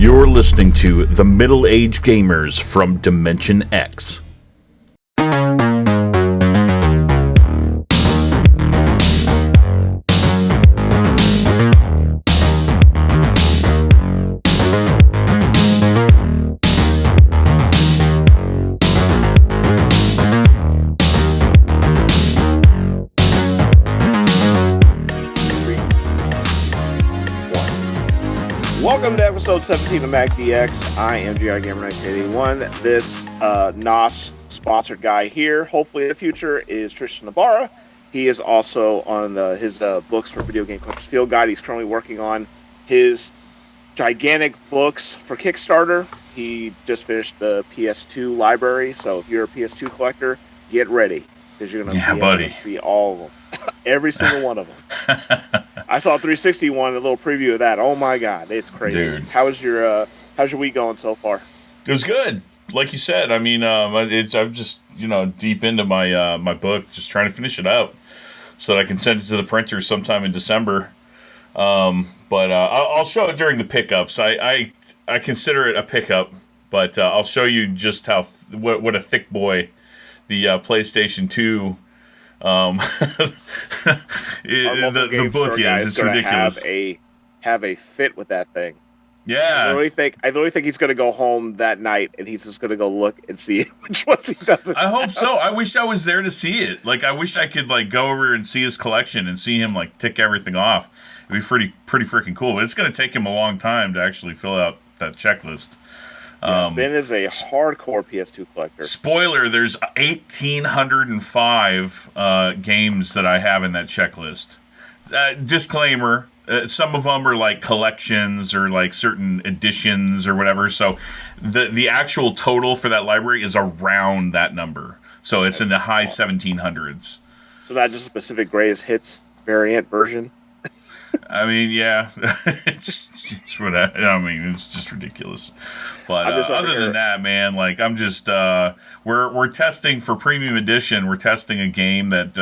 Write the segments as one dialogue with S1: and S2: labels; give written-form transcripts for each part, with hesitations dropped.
S1: You're listening to The Middle Age Gamers from Dimension X.
S2: Welcome to episode 17 of Magdx. I am GI Gamer 1981. This NOS sponsored guy here, hopefully in the future, is Tristan Navarra. He is also on his books for Video Game Collectors Field Guide. He's currently working on his gigantic books for Kickstarter. He just finished the PS2 library, so if you're a PS2 collector, get ready, because you're going to be able to see all of them. Every single one of them. I saw 360 one, a little preview of that. Oh my god, it's crazy. Dude. How's your week going so far?
S1: It was good. Like you said, I mean, I'm just, deep into my book, just trying to finish it out so that I can send it to the printer sometime in December. But I'll show it during the pickups. I consider it a pickup, but I'll show you just what a thick boy the PlayStation 2 the book is. It's ridiculous.
S2: Have a fit with that thing.
S1: Yeah,
S2: I really think he's going to go home that night and he's just going to go look and see which ones he doesn't.
S1: I hope so. I wish I was there to see it. Like, I wish I could go over and see his collection and see him tick everything off. It'd be pretty freaking cool. But it's going to take him a long time to actually fill out that checklist.
S2: Yeah, Ben is a hardcore PS2 collector.
S1: Spoiler, there's 1,805 games that I have in that checklist. Disclaimer, some of them are collections or certain editions or whatever. So the actual total for that library is around that number. So it's in the high 1,700s.
S2: So not just a specific greatest hits variant version?
S1: I mean, yeah, it's just ridiculous. But other than that, man, I'm just we're testing for Premium Edition. We're testing a game that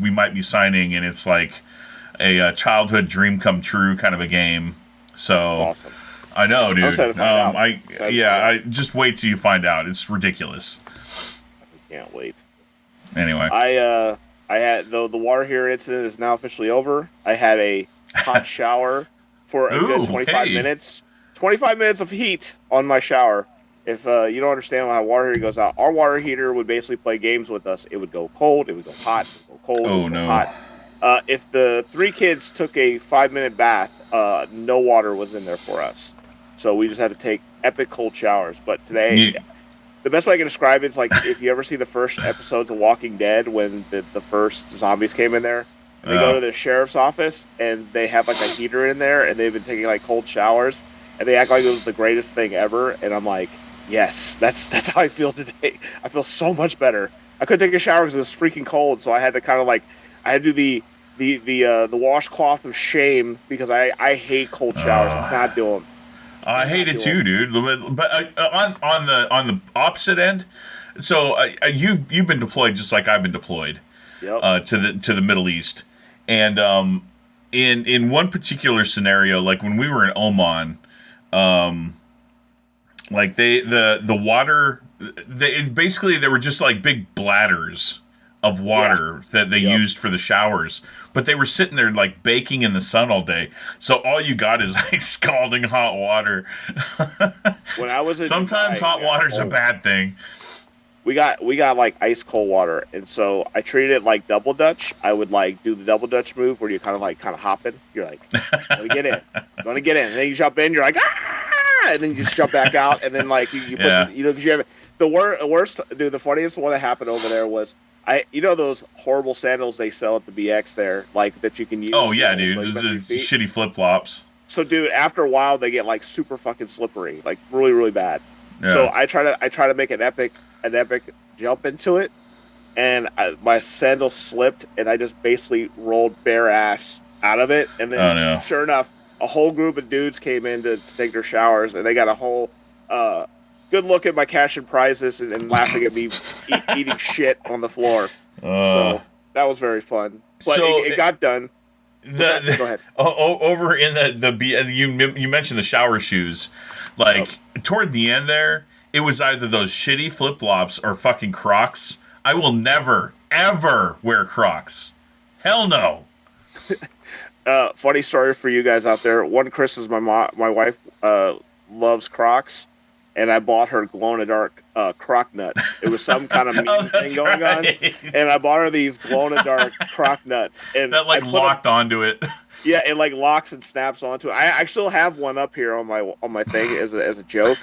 S1: we might be signing, and it's a childhood dream come true kind of a game. So
S2: that's awesome.
S1: I know, dude.
S2: I'm excited to find out.
S1: I just wait till you find out. It's ridiculous.
S2: I can't wait.
S1: Anyway,
S2: I had the water heater incident is now officially over. I had a hot shower for a good 25 minutes. 25 minutes of heat on my shower. If you don't understand how water heater goes out, our water heater would basically play games with us. It would go cold, it would go hot, it would go cold, it would go hot. If the three kids took a 5-minute bath, no water was in there for us. So we just had to take epic cold showers. But today... The best way I can describe it is if you ever see the first episodes of Walking Dead when the first zombies came in there, and they go to the sheriff's office and they have a heater in there and they've been taking cold showers and they act like it was the greatest thing ever, and I'm like, yes, that's how I feel today. I feel so much better. I couldn't take a shower because it was freaking cold, so I had to kind of I had to do the washcloth of shame because I hate cold showers. I'm not doing them.
S1: I hate it too, dude. But on the opposite end, so you've been deployed just like I've been deployed.
S2: Yep.
S1: To the Middle East, and in one particular scenario, when we were in Oman, the water, basically there were just big bladders of water that they used for the showers, but they were sitting there baking in the sun all day. So all you got is scalding hot water.
S2: When I was
S1: sometimes hot water's a bad thing.
S2: We got ice cold water, and so I treated it like double dutch. I would do the double dutch move where you're kind of hopping. You're let me get in, gonna get in, and then you jump in. You're ah, and then you just jump back out, and then you put because you have the worst, dude. The funniest one that happened over there was. Those horrible sandals they sell at the BX there, that you can use.
S1: Oh yeah, dude, the shitty flip flops.
S2: So, dude, after a while they get super fucking slippery, really, really bad. Yeah. So I try to make an epic jump into it, and my sandal slipped, and I just basically rolled bare ass out of it, and then sure enough, a whole group of dudes came in to take their showers, and they got a whole. Good look at my cash and prizes and laughing at me eating shit on the floor. So that was very fun. But it got done. Go ahead.
S1: Over in you mentioned the shower shoes, like toward the end there, it was either those shitty flip flops or fucking Crocs. I will never ever wear Crocs. Hell no.
S2: Funny story for you guys out there. One Christmas, my wife loves Crocs, and I bought her glow in the dark Croc nuts. It was some kind of meme thing going on, and I bought her these glow in the dark Croc nuts, and
S1: that like locked onto it.
S2: Yeah, it like locks and snaps onto it. I still have one up here on my thing as a joke.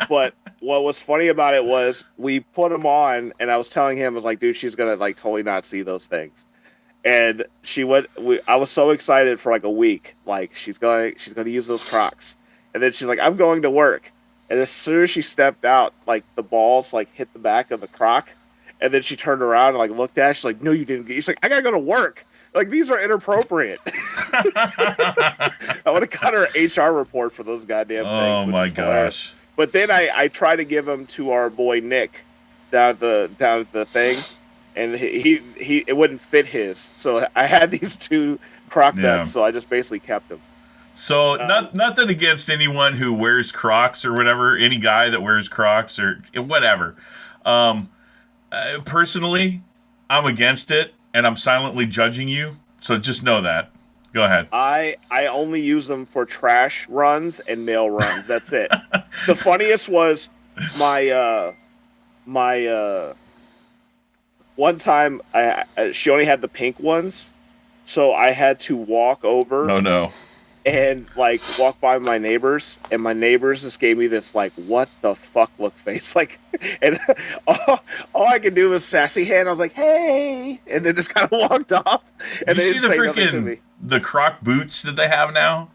S2: But what was funny about it was we put them on, and I was telling him, I was like, dude, she's gonna like totally not see those things. And she went. I was so excited for like a week. Like she's gonna use those Crocs, and then she's like, I'm going to work. And as soon as she stepped out, like the balls like hit the back of the Croc, and then she turned around and like looked at it. She's like, no, you didn't. She's like, I gotta go to work. Like, these are inappropriate. I would have got her HR report for those goddamn things.
S1: Oh my gosh!
S2: But then I tried to give them to our boy Nick down at the thing, and he it wouldn't fit his. So I had these two Croc nuts, so I just basically kept them.
S1: So nothing against anyone who wears Crocs or whatever. Any guy that wears Crocs or whatever. Personally, I'm against it. And I'm silently judging you, so just know that. Go ahead.
S2: I only use them for trash runs and mail runs. That's it. The funniest was my one time she only had the pink ones, so I had to walk over.
S1: Oh no.
S2: And like walk by my neighbors, and my neighbors just gave me this like what the fuck look face, like, and all I could do was sassy hand. I was like, hey, and then just kind of walked off. And
S1: you see the freaking the Croc boots that they have now,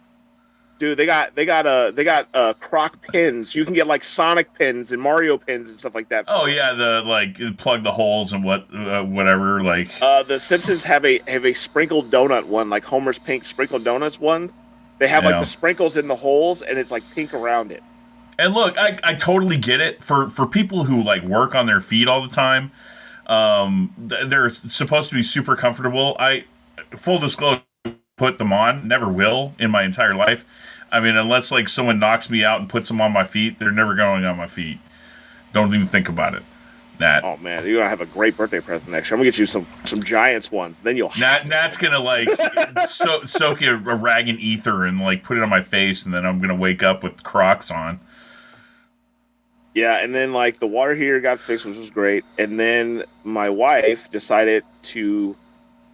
S2: dude. They got Croc pins. You can get like Sonic pins and Mario pins and stuff like that.
S1: Oh yeah, the like plug the holes and whatever. Like
S2: the Simpsons have a sprinkled donut one, like Homer's pink sprinkled donuts one. They have like the sprinkles in the holes, and it's like pink around it.
S1: And look, I totally get it. For people who like work on their feet all the time, they're supposed to be super comfortable. Full disclosure, put them on. Never will in my entire life. I mean, unless like someone knocks me out and puts them on my feet, they're never going on my feet. Don't even think about it. Nat.
S2: Oh man, you're gonna have a great birthday present next year. I'm gonna get you some Giants ones. Then you'll.
S1: Nat's gonna like soak a rag in ether and like put it on my face, and then I'm gonna wake up with Crocs on.
S2: Yeah, and then like the water heater got fixed, which was great. And then my wife decided to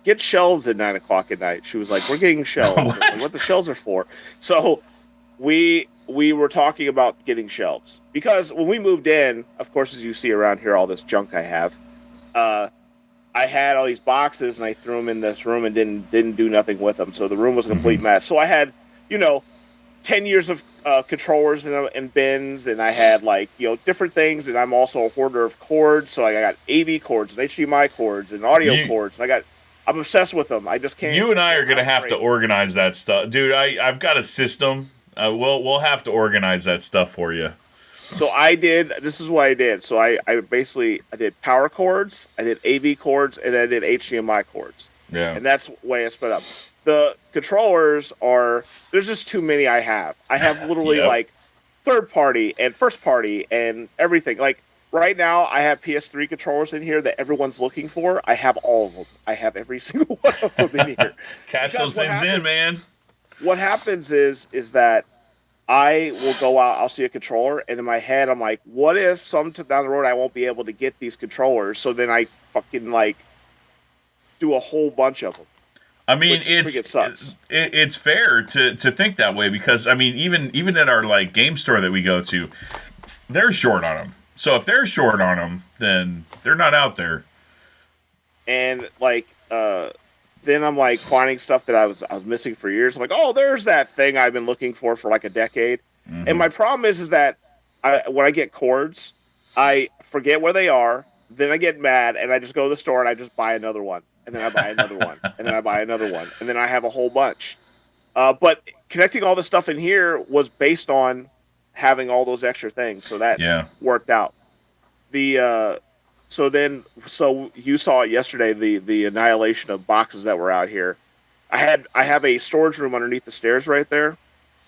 S2: get shelves at 9:00 at night. She was like, "We're getting shelves." What the shelves are for? So we were talking about getting shelves because when we moved in, of course, as you see around here, all this junk I have, I had all these boxes and I threw them in this room and didn't do nothing with them. So the room was a complete mess. So I had, 10 years of controllers and bins, and I had like, different things. And I'm also a hoarder of cords. So I got AV cords and HDMI cords and audio cords. And I'm obsessed with them. I just can't.
S1: You and I are going to have to organize that stuff. Dude, I've got a system. We'll have to organize that stuff for you.
S2: So this is what I did. So I did power cords, I did AV cords, and I did HDMI cords.
S1: Yeah.
S2: And that's the way I split up. The controllers there's just too many I have. I have literally like third party and first party and everything. Like right now I have PS3 controllers in here that everyone's looking for. I have all of them. I have every single one of them in here.
S1: Cash those things in, man.
S2: What happens is that I will go out, I'll see a controller, and in my head, I'm like, what if sometime down the road I won't be able to get these controllers? So then I fucking, do a whole bunch of them.
S1: I mean, it's fair to think that way because, I mean, even at our, game store that we go to, they're short on them. So if they're short on them, then they're not out there.
S2: And, then I'm finding stuff that I was missing for years. I'm like, oh, there's that thing I've been looking for a decade. Mm-hmm. And my problem is that when I get cords, I forget where they are. Then I get mad and I just go to the store and I just buy another one. And then I buy another one. And then I buy another one. And then I have a whole bunch. But connecting all this stuff in here was based on having all those extra things. So that worked out. So you saw it yesterday, the annihilation of boxes that were out here. I have a storage room underneath the stairs right there,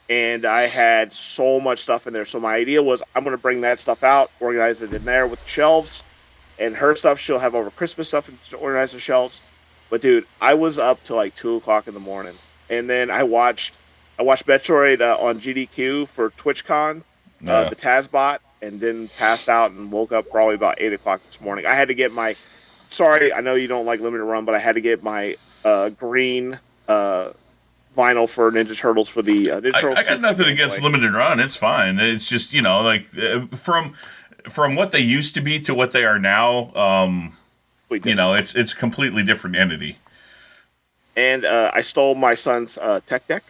S2: and I had so much stuff in there. So my idea was I'm going to bring that stuff out, organize it in there with the shelves, and her stuff she'll have over Christmas stuff and organize the shelves. But dude, I was up till like 2 o'clock in the morning, and then I watched Metroid on GDQ for TwitchCon, the Tazbot, and then passed out and woke up probably about 8 o'clock this morning. I had to get my. Sorry, I know you don't like limited run, but I had to get my green vinyl for Ninja Turtles for the Ninja Turtles.
S1: I got nothing against limited run. It's fine. It's just like from what they used to be to what they are now. It's a completely different entity.
S2: And I stole my son's tech deck.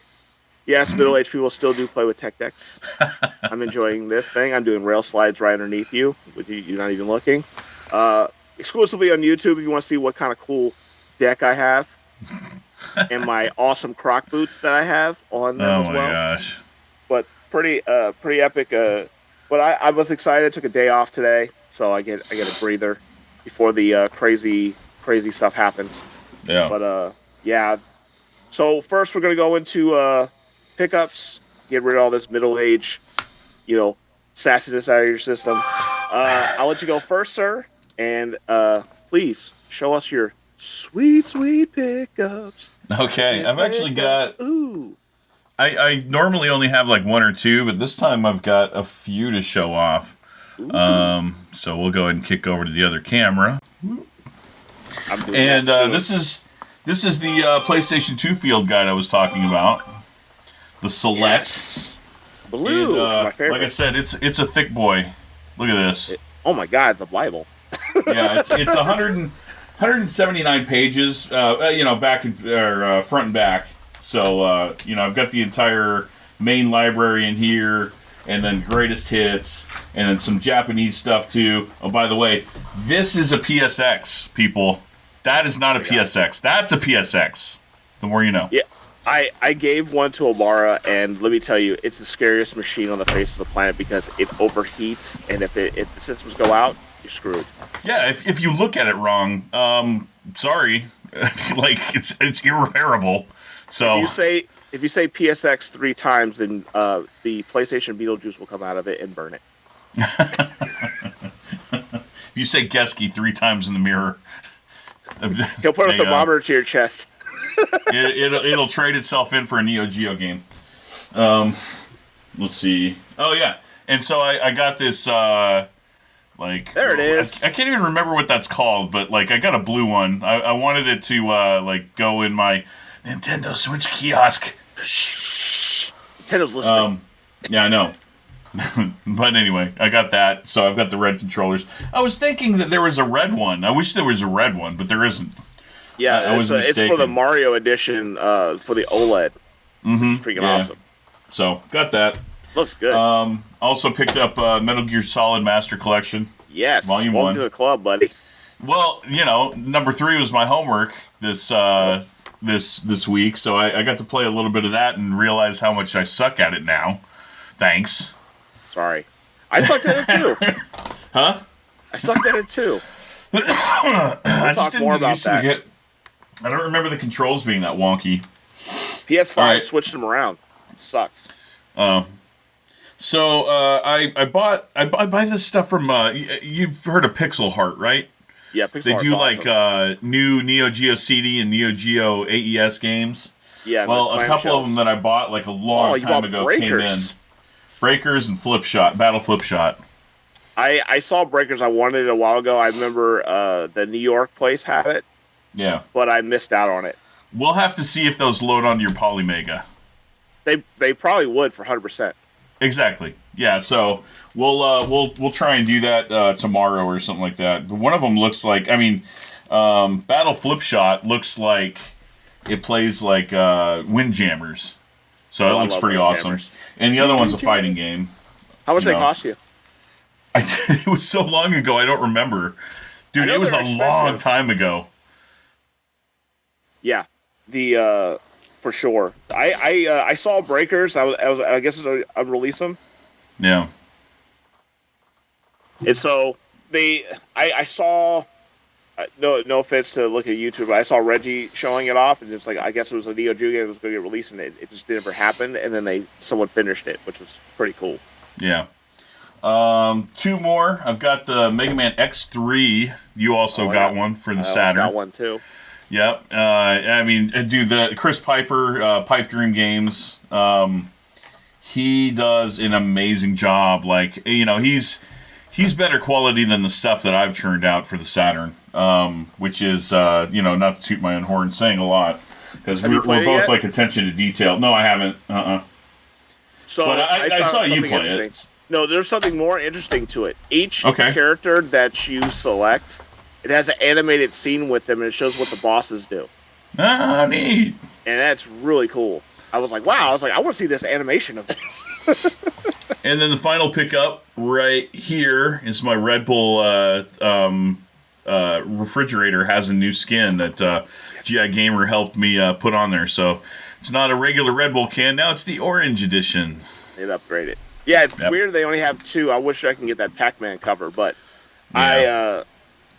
S2: Yes, middle-aged people still do play with tech decks. I'm enjoying this thing. I'm doing rail slides right underneath you, with you not even looking. Exclusively on YouTube if you want to see what kind of cool deck I have. And my awesome croc boots that I have on them as well. Oh my gosh. But pretty epic. But I was excited. I took a day off today, so I get a breather before the crazy stuff happens.
S1: Yeah.
S2: But yeah. So first we're gonna go into pickups. Get rid of all this middle age, sassiness out of your system. I'll let you go first, sir. And please show us your sweet pickups.
S1: Okay, I've actually got. Ooh. I normally only have like one or two, but this time I've got a few to show off. So we'll go ahead and kick over to the other camera. And this is the PlayStation 2 field guide I was talking about. The Select. Yes.
S2: Blue,
S1: and,
S2: my favorite.
S1: Like I said, it's a thick boy. Look at this.
S2: Oh my God, it's a Bible.
S1: Yeah, it's 179 pages. Back and front and back. So I've got the entire main library in here, and then greatest hits, and then some Japanese stuff too. Oh, by the way, this is a PSX, people. That is not a PSX. That's a PSX. The more you know.
S2: Yeah. I gave one to Omara, and let me tell you, it's the scariest machine on the face of the planet because it overheats, and if the systems go out, you're screwed.
S1: Yeah, if you look at it wrong, sorry, like it's irreparable. So
S2: if you say PSX 3 times, then the PlayStation Beetlejuice will come out of it and burn it.
S1: If you say Geski 3 times in the mirror,
S2: he'll put a thermometer to your chest.
S1: It'll trade itself in for a Neo Geo game. Let's see. Oh yeah, and so I got this. There
S2: it is.
S1: I can't even remember what that's called, but I got a blue one. I wanted it to go in my Nintendo Switch kiosk.
S2: Shh. Nintendo's listening.
S1: Yeah, I know. But anyway, I got that. So I've got the red controllers. I was thinking that there was a red one. I wish there was a red one, but there isn't.
S2: Yeah, it's for the Mario edition for the OLED.
S1: Mm-hmm.
S2: Which is freaking awesome.
S1: So got that.
S2: Looks good.
S1: Also picked up Metal Gear Solid Master Collection.
S2: Yes.
S1: Volume 1.
S2: Welcome to the club, buddy.
S1: Well, number 3 was my homework this week, so I got to play a little bit of that and realize how much I suck at it now. Thanks.
S2: Sorry. I sucked at it too.
S1: Huh?
S2: I sucked at it too. We'll talk more about that.
S1: I don't remember the controls being that wonky.
S2: PS5 switched them around. It sucks.
S1: So I buy this stuff from you've heard of Pixel Heart, right?
S2: Yeah, Pixel Heart's
S1: They do
S2: awesome.
S1: New Neo Geo CD and Neo Geo AES games.
S2: Yeah.
S1: Well, a couple of them that I bought a long time ago came in. Breakers and Battle Flip Shot.
S2: I saw Breakers. I wanted it a while ago. I remember the New York place had it.
S1: Yeah.
S2: But I missed out on it.
S1: We'll have to see if those load onto your Polymega.
S2: They probably would for 100%.
S1: Exactly. Yeah. So we'll try and do that tomorrow or something like that. But one of them looks like Battle Flip Shot looks like it plays like Windjammers. So it looks pretty awesome. And the other one's a fighting game.
S2: How much they cost you?
S1: It was so long ago, I don't remember. Dude, it was a long time ago.
S2: Yeah, for sure. I saw Breakers. I guess I'd release them.
S1: Yeah.
S2: And so I saw no offense to look at YouTube, but I saw Reggie showing it off, and it's like I guess it was a Neo Geo game that was going to get released, and it just never happened. And then someone finished it, which was pretty cool.
S1: Yeah. Two more. I've got the Mega Man X3. You also got one for the Saturn.
S2: I got one too.
S1: Yep. I mean, dude, the Chris Piper, Pipe Dream Games. He does an amazing job. Like, you know, he's better quality than the stuff that I've churned out for the Saturn. Which is, you know, not to toot my own horn, saying a lot, because we're both like attention to detail. No, I haven't.
S2: So
S1: but I saw you play it.
S2: No, there's something more interesting to it. Each character that you select, it has an animated scene with them, and it shows what the bosses do.
S1: Ah, neat.
S2: And that's really cool. I was like, wow. I was like, I want to see this animation of this.
S1: And then the final pickup right here is my Red Bull refrigerator has a new skin that GI Gamer helped me put on there. So it's not a regular Red Bull can. Now it's the orange edition.
S2: They'd upgrade it. Yeah, it's weird they only have two. I wish I can get that Pac-Man cover, but yeah.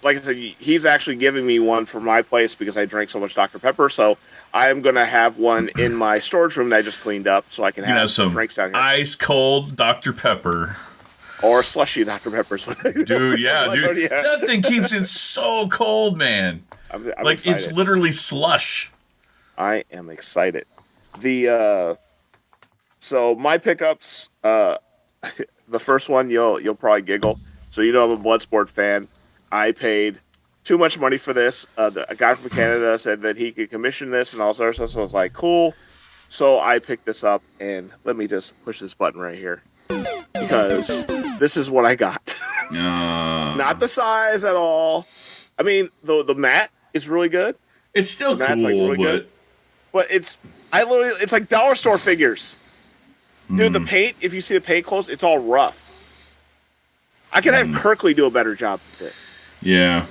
S2: Like I said, he's actually giving me one for my place because I drank so much Dr. Pepper, so I'm going to have one in my storage room that I just cleaned up so I can have some drinks down here.
S1: Ice cold Dr. Pepper.
S2: Or slushy Dr. Peppers.
S1: Dude, yeah, dude. Yeah. That thing keeps it so cold, man.
S2: I'm
S1: like,
S2: excited.
S1: It's literally slush.
S2: I am excited. So my pickups, the first one, you'll probably giggle. So you know I'm a Bloodsport fan. I paid too much money for this. A guy from Canada said that he could commission this and all sorts of stuff. So I was like, cool. So I picked this up, and let me just push this button right here because this is what I got. Not the size at all. I mean, the mat is really good.
S1: It's still cool, like really good.
S2: But it's like dollar store figures. Dude, the paint, if you see the paint close, it's all rough. I could have Kirkley do a better job with this.
S1: Yeah.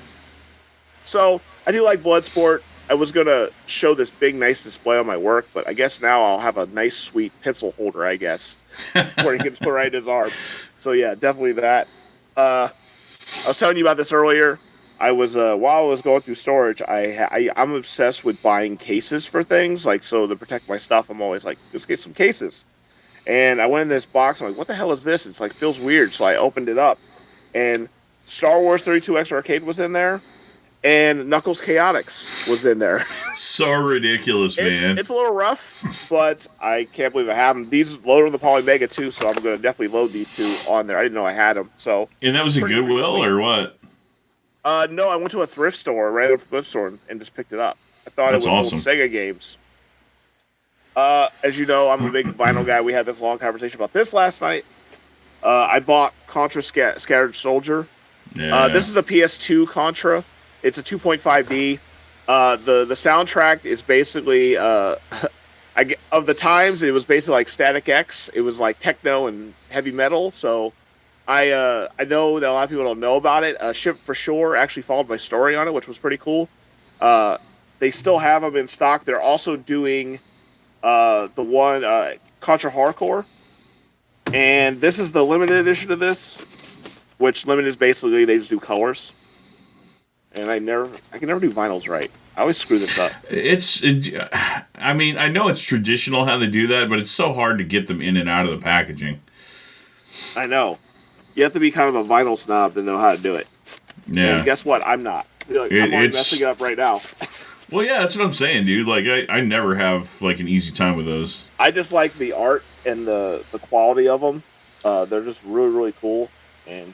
S2: So, I do like Bloodsport. I was going to show this big, nice display on my work, but I guess now I'll have a nice, sweet pencil holder, I guess, where he can put right in his arm. So, yeah, definitely that. I was telling you about this earlier. I was, while I was going through storage, I'm obsessed with buying cases for things. Like, so to protect my stuff, I'm always like, let's get some cases. And I went in this box, I'm like, what the hell is this? It's like, feels weird. So I opened it up, and Star Wars 32X Arcade was in there, and Knuckles Chaotix was in there.
S1: So ridiculous, man.
S2: It's a little rough, but I can't believe I have them. These load on the Poly Mega too, so I'm going to definitely load these two on there. I didn't know I had them. So.
S1: And that was a Goodwill or what?
S2: No, I went to a thrift store, right up a thrift store, and just picked it up. I thought
S1: That's
S2: it was
S1: awesome.
S2: Old Sega games. As you know, I'm a big vinyl guy. We had this long conversation about this last night. I bought Contra Scattered Soldier.
S1: Yeah.
S2: This is a PS2 Contra. It's a 2.5D. The soundtrack is basically of the times. It was basically like Static X. It was like techno and heavy metal. So I know that a lot of people don't know about it. Ship for Shore actually followed my story on it, which was pretty cool. They still have them in stock. They're also doing the one Contra Hardcore. And this is the limited edition of this, which limited is basically they just do colors. And I can never do vinyls right. I always screw this up.
S1: I mean, I know it's traditional how they do that, but it's so hard to get them in and out of the packaging.
S2: I know. You have to be kind of a vinyl snob to know how to do it.
S1: Yeah.
S2: And guess what? I'm not. I'm already messing it up right now.
S1: Well, yeah, that's what I'm saying, dude. Like, I never have, like, an easy time with those.
S2: I just like the art and the quality of them. They're just really, really cool. And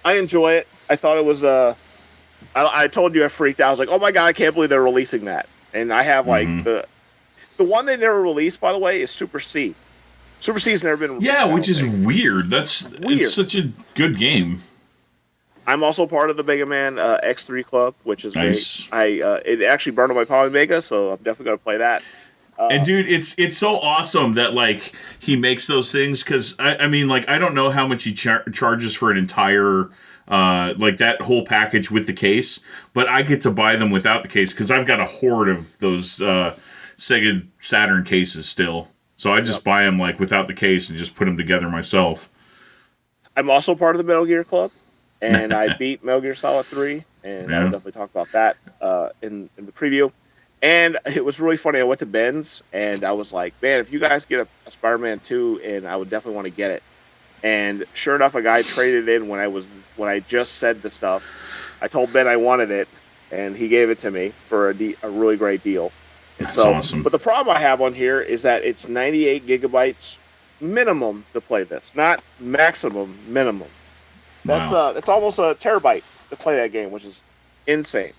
S2: I enjoy it. I thought it was, I told you I freaked out. I was like, oh my God, I can't believe they're releasing that. And I have, like, the one they never released, by the way, is Super C. Super C's never been released.
S1: Yeah, which is weird. It's such a good game.
S2: I'm also part of the Mega Man X3 Club, which is
S1: nice.
S2: Great. It actually burned on my Poly Mega, so I'm definitely going to play that.
S1: And dude, it's so awesome that like he makes those things because I mean like I don't know how much he charges for an entire like that whole package with the case, but I get to buy them without the case because I've got a hoard of those Sega Saturn cases still. So I just buy them like without the case and just put them together myself.
S2: I'm also part of the Metal Gear Club. And I beat Metal Gear Solid 3. and I will definitely talk about that in the preview. And it was really funny. I went to Ben's, and I was like, man, if you guys get a Spider-Man 2, and I would definitely want to get it. And sure enough, a guy traded in when I just said the stuff. I told Ben I wanted it, and he gave it to me for a really great deal. And
S1: That's awesome.
S2: But the problem I have on here is that it's 98 gigabytes minimum to play this, not maximum, minimum. That's almost a terabyte to play that game, which is insane.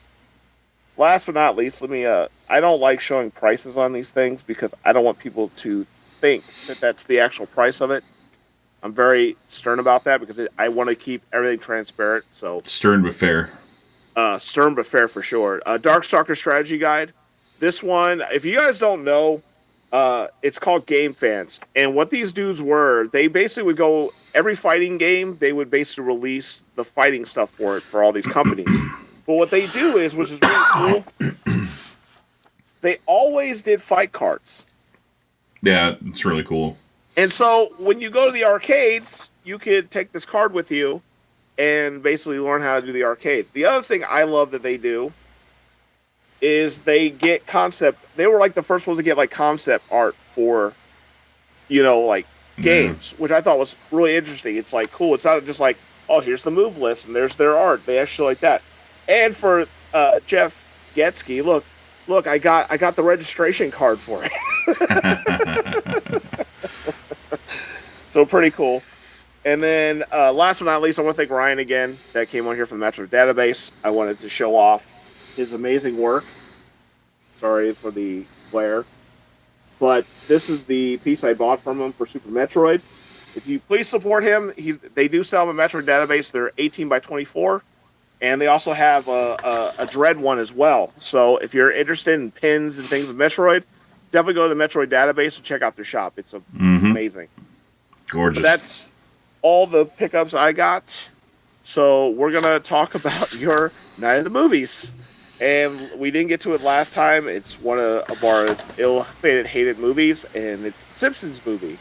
S2: Last but not least, let me. I don't like showing prices on these things because I don't want people to think that that's the actual price of it. I'm very stern about that because I want to keep everything transparent. So
S1: stern but fair.
S2: Stern but fair for sure. Darkstalker Strategy Guide. This one, if you guys don't know, it's called Game Fans. And what these dudes were, they basically would go every fighting game. They would basically release the fighting stuff for it for all these companies. But what they do is, which is really cool, they always did fight cards.
S1: Yeah, it's really cool.
S2: And so when you go to the arcades, you could take this card with you and basically learn how to do the arcades. The other thing I love that they do is they get concept. They were like the first ones to get like concept art for, like games, which I thought was really interesting. It's like cool. It's not just like, oh, here's the move list and there's their art. They actually like that. And for Jeff Getsky, look, I got the registration card for it. So pretty cool. And then last but not least, I want to thank Ryan again that came on here from the Metro Database. I wanted to show off his amazing work. Sorry for the glare. But this is the piece I bought from him for Super Metroid. If you please support him, they do sell them a Metroid Database. They're 18 by 24. And they also have a Dread one as well. So if you're interested in pins and things with Metroid, definitely go to the Metroid Database and check out their shop. It's amazing.
S1: Gorgeous.
S2: So that's all the pickups I got. So we're going to talk about your Night of the Movies. And we didn't get to it last time. It's one of our ill-fated, hated movies, and it's the Simpsons movie.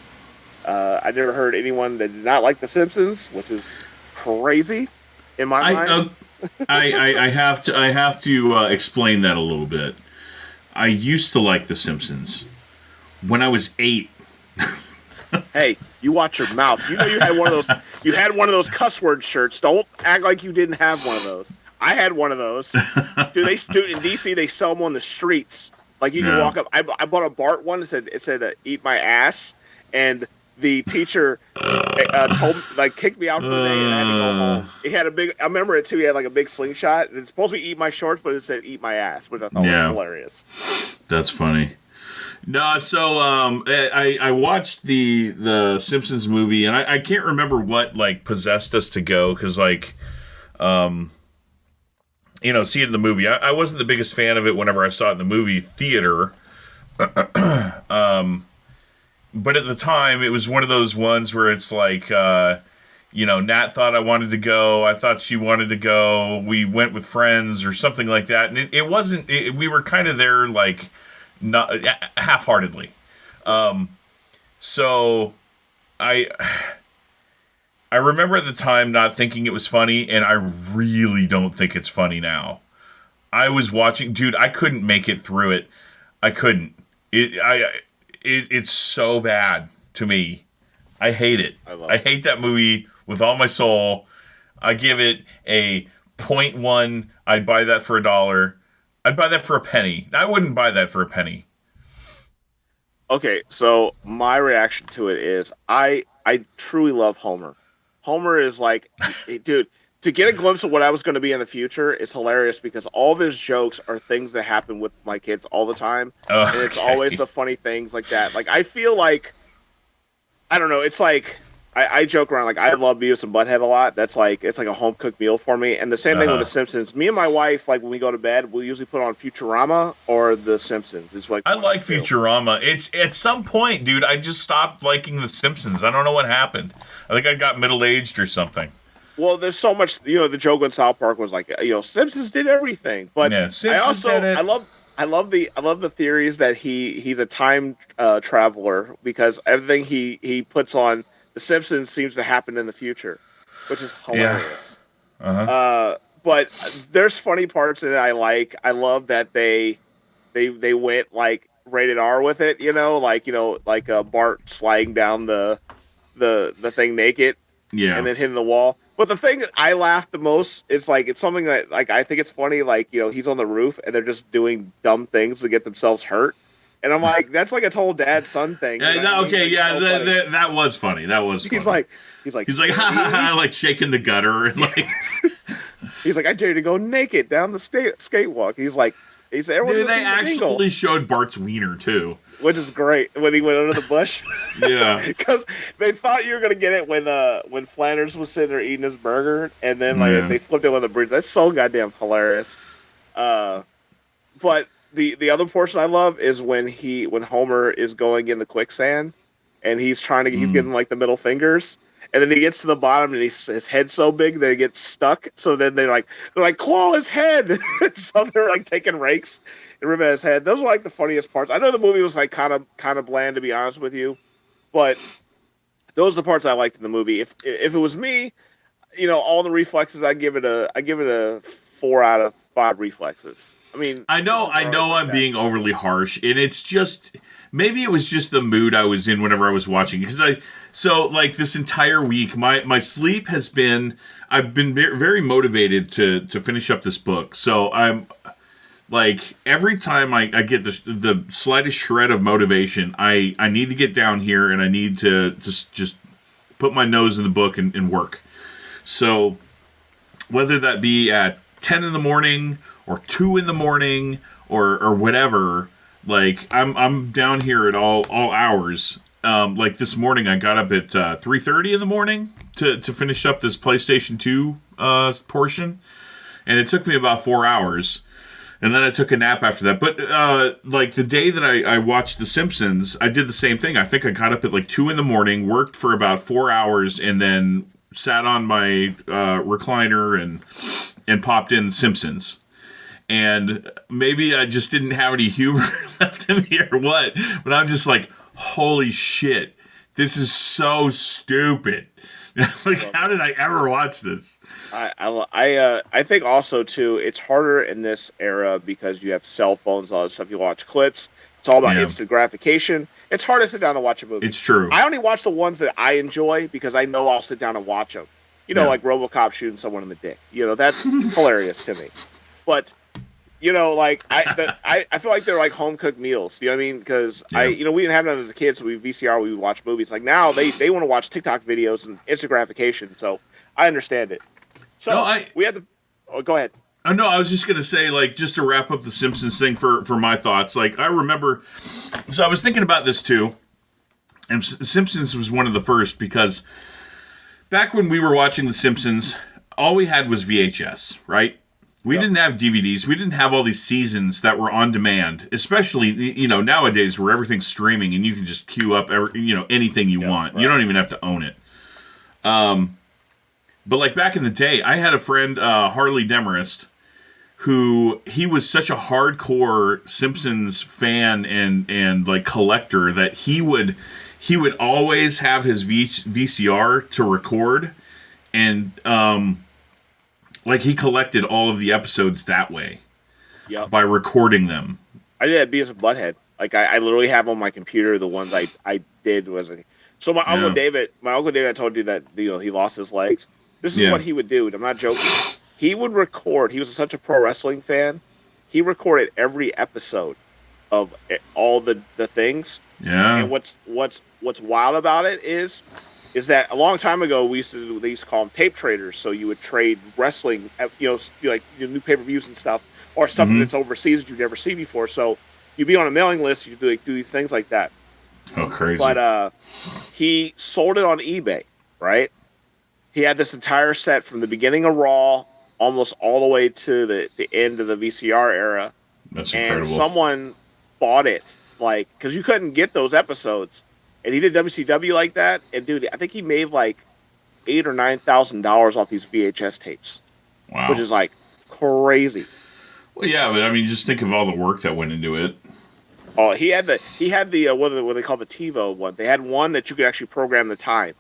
S2: I never heard anyone that did not like The Simpsons, which is crazy in my mind.
S1: I have to explain that a little bit. I used to like The Simpsons when I was 8.
S2: Hey, you watch your mouth. You know you had one of those. You had one of those cuss word shirts. Don't act like you didn't have one of those. I had one of those. Dude, in DC they sell them on the streets. Like you can walk up. I bought a Bart one. It said "Eat my ass," and the teacher kicked me out for the day and I had to go home. He had a big. I remember it too. He had like a big slingshot. It's supposed to be "Eat my shorts," but it said "Eat my ass," which I thought was hilarious.
S1: That's funny. No, so I watched the Simpsons movie, and I can't remember what possessed us to go because see it in the movie. I wasn't the biggest fan of it whenever I saw it in the movie theater. But at the time, it was one of those ones where it's like, Nat thought I wanted to go. I thought she wanted to go. We went with friends or something like that. And it wasn't, we were kind of there not half-heartedly. So I remember at the time not thinking it was funny, and I really don't think it's funny now. I was watching, dude, I couldn't make it through it. I couldn't. It's so bad to me. I hate it. I hate that movie with all my soul. I give it a 0.1. I'd buy that for $1. I'd buy that for a penny. I wouldn't buy that for a penny.
S2: Okay, so my reaction to it is I truly love Homer. Homer is like, dude, to get a glimpse of what I was going to be in the future is hilarious because all of his jokes are things that happen with my kids all the time. Okay. And it's always the funny things like that. Like, I feel like, I don't know, it's like, I joke around, like, I love Beavis and Butthead a lot. That's like, it's like a home-cooked meal for me. And the same thing with The Simpsons. Me and my wife, like, when we go to bed, we'll usually put on Futurama or The Simpsons. It's like
S1: I like Futurama. It's, at some point, dude, I just stopped liking The Simpsons. I don't know what happened. I think I got middle-aged or something.
S2: Well, there's so much, the joke in South Park was like, Simpsons did everything. But yeah, I love the theories that he's a time traveler because everything he puts on The Simpsons seems to happen in the future, which is hilarious.
S1: Yeah.
S2: but there's funny parts in it I like. I love that they went like rated R with it, like Bart sliding down the thing naked
S1: Yeah.
S2: and then hitting the wall. But the thing I laughed the most is like it's something that like I think it's funny, like, he's on the roof and they're just doing dumb things to get themselves hurt. And I'm like, that's like a total dad son thing.
S1: Okay, yeah, that was funny. That was funny.
S2: He's like,
S1: ha ha ha, like shaking the gutter and like.
S2: He's like, I dare you to go naked down the skatewalk. He said,
S1: dude, they actually showed Bart's wiener too,
S2: which is great when he went under the bush.
S1: Yeah,
S2: because they thought you were gonna get it when Flanders was sitting there eating his burger, and then they flipped it on the bridge. That's so goddamn hilarious. But the other portion I love is when Homer is going in the quicksand, and he's getting like the middle fingers. And then he gets to the bottom, and his head's so big that he gets stuck. So then they're like, claw his head. So they're like taking rakes and ripping at his head. Those were like the funniest parts. I know the movie was like kind of bland, to be honest with you, but those are the parts I liked in the movie. If it was me, all the reflexes, I give it a 4 out of 5 reflexes. I mean,
S1: I know I'm being overly harsh, and it's just. Maybe it was just the mood I was in whenever I was watching. Because like this entire week, my sleep has been, I've been very motivated to finish up this book. So I'm like, every time I get the slightest shred of motivation, I need to get down here and I need to just put my nose in the book and work. So whether that be at 10 in the morning or 2 in the morning or whatever. Like, I'm down here at all hours. Like, this morning, I got up at 3:30 in the morning to finish up this PlayStation 2 portion. And it took me about 4 hours. And then I took a nap after that. But, like, the day that I watched The Simpsons, I did the same thing. I think I got up at, like, 2 in the morning, worked for about 4 hours, and then sat on my recliner and popped in The Simpsons. And maybe I just didn't have any humor left in me or what, but I'm just like, holy shit, this is so stupid. Like, how did I ever watch this?
S2: I think also too, it's harder in this era because you have cell phones, all this stuff. You watch clips. It's all about instant gratification. It's hard to sit down and watch a movie.
S1: It's true.
S2: I only watch the ones that I enjoy because I know I'll sit down and watch them. Like RoboCop shooting someone in the dick. That's hilarious to me. But like I feel like they're like home cooked meals. You know what I mean? Because we didn't have them as a kid, so we VCR, we would watch movies. Like now they want to watch TikTok videos and instant gratification. So I understand it. So we had go ahead.
S1: No, I was just gonna say, like, just to wrap up the Simpsons thing for my thoughts. Like, I remember, so I was thinking about this too, and Simpsons was one of the first because back when we were watching the Simpsons, all we had was VHS, right? We didn't have DVDs. We didn't have all these seasons that were on demand, especially, nowadays where everything's streaming and you can just queue up, anything you want. Right. You don't even have to own it. But like back in the day, I had a friend, Harley Demarest, who he was such a hardcore Simpsons fan and like collector that he would always have his VCR to record and, like, he collected all of the episodes that way. Yep. By recording them.
S2: I did at Beavis and Butthead. Like, I literally have on my computer the ones I did. So my Uncle David, I told you that, he lost his legs. This is what he would do, and I'm not joking. He would record, he was such a pro wrestling fan, he recorded every episode of all the things.
S1: Yeah.
S2: And what's wild about it is that a long time ago they used to call them tape traders. So you would trade wrestling, like new pay-per-views and stuff, or stuff that's overseas that you've never seen before. So you'd be on a mailing list, you do these things like that.
S1: Oh, crazy! But
S2: he sold it on eBay, right? He had this entire set from the beginning of Raw, almost all the way to the end of the VCR era.
S1: That's incredible.
S2: And someone bought it, like, because you couldn't get those episodes. And he did WCW like that, and dude, I think he made like $8,000 or $9,000 off these VHS tapes.
S1: Wow,
S2: which is like crazy.
S1: Well, yeah, but I mean, just think of all the work that went into it.
S2: Oh, he had the what they call the TiVo one. They had one that you could actually program the time,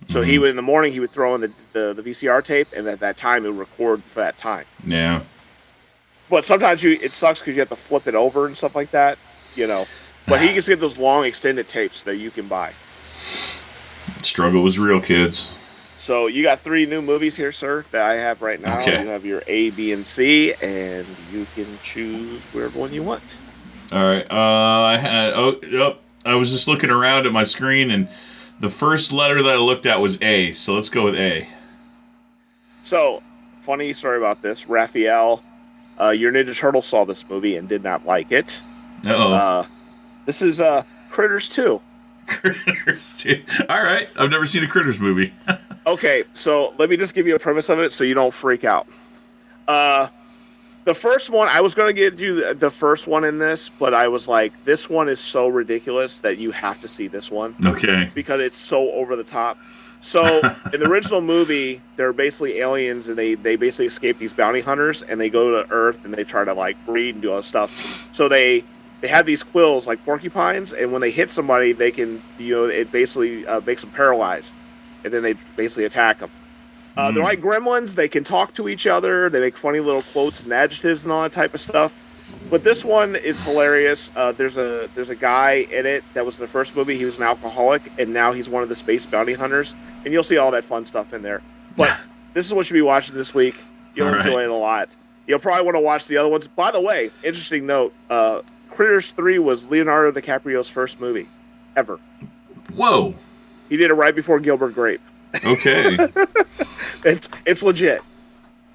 S2: So he would, in the morning, he would throw in the VCR tape, and at that time, it would record for that time.
S1: Yeah.
S2: But sometimes it sucks because you have to flip it over and stuff like that, you know. But he gets to get those long extended tapes that you can buy.
S1: Struggle was real, kids.
S2: So you got 3 new movies here, sir, that I have right now.
S1: Okay.
S2: You have your A, B, and C, and you can choose whatever one you want.
S1: All right. I was just looking around at my screen, and the first letter that I looked at was A. So let's go with A.
S2: So, funny story about this. Raphael, your Ninja Turtle saw this movie and did not like it.
S1: Uh-oh.
S2: This is Critters 2.
S1: Critters 2. All right. I've never seen a Critters movie.
S2: Okay, so let me just give you a premise of it so you don't freak out. The first one, I was going to get you the first one in this, but I was like, this one is so ridiculous that you have to see this one.
S1: Okay.
S2: Because it's so over the top. So, in the original movie, they're basically aliens, and they basically escape these bounty hunters, and they go to Earth, and they try to, like, breed and do all this stuff. So they have these quills, like porcupines, and when they hit somebody, they can, it basically makes them paralyzed. And then they basically attack them. They're like gremlins. They can talk to each other. They make funny little quotes and adjectives and all that type of stuff. But this one is hilarious. There's a guy in it that was in the first movie. He was an alcoholic, and now he's one of the space bounty hunters. And you'll see all that fun stuff in there. But this is what you'll be watching this week. You'll enjoy it a lot. You'll probably want to watch the other ones. By the way, interesting note, Critters 3 was Leonardo DiCaprio's first movie ever.
S1: Whoa.
S2: He did it right before Gilbert Grape.
S1: Okay.
S2: It's legit.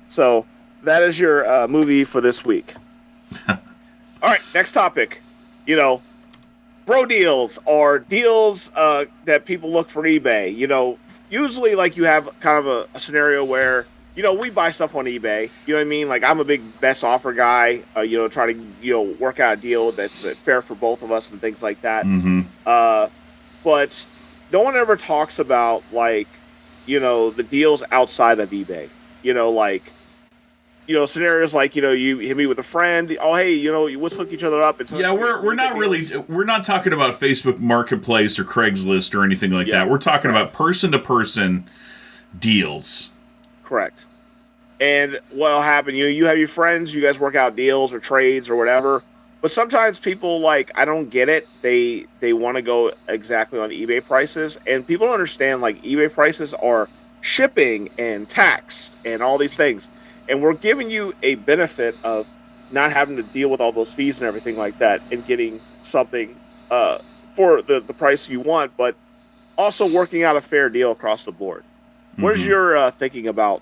S2: So that is your movie for this week. All right, next topic. Bro deals are deals that people look for eBay. Usually like you have kind of a scenario where, we buy stuff on eBay. You know what I mean? Like I'm a big best offer guy, try to, work out a deal that's fair for both of us and things like that.
S1: Mm-hmm.
S2: But no one ever talks about like, the deals outside of eBay. Scenarios like, you hit me with a friend. Oh, hey, let's hook each other up.
S1: Yeah, we're not talking about Facebook Marketplace or Craigslist or anything like that. We're talking about person-to-person deals. Correct.
S2: And what'll happen, you have your friends, you guys work out deals or trades or whatever. But sometimes people, like, I don't get it. They want to go exactly on eBay prices. And people don't understand, like, eBay prices are shipping and tax and all these things. And we're giving you a benefit of not having to deal with all those fees and everything like that and getting something for the price you want, but also working out a fair deal across the board. Mm-hmm. What is your thinking about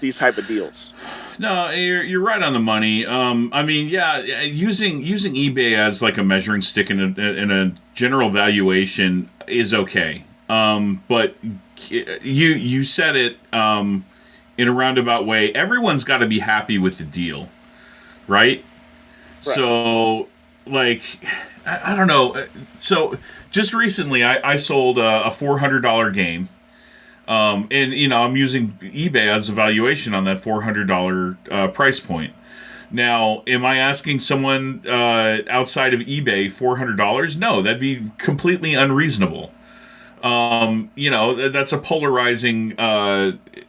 S2: these type of deals?
S1: No, you're right on the money. Using eBay as like a measuring stick in a general valuation is okay. But you said it in a roundabout way. Everyone's got to be happy with the deal, right? So, like, I don't know. So just recently, I sold a $400 game. And I'm using eBay as a valuation on that $400 price point. Now, am I asking someone outside of eBay $400? No, that'd be completely unreasonable. That's a polarizing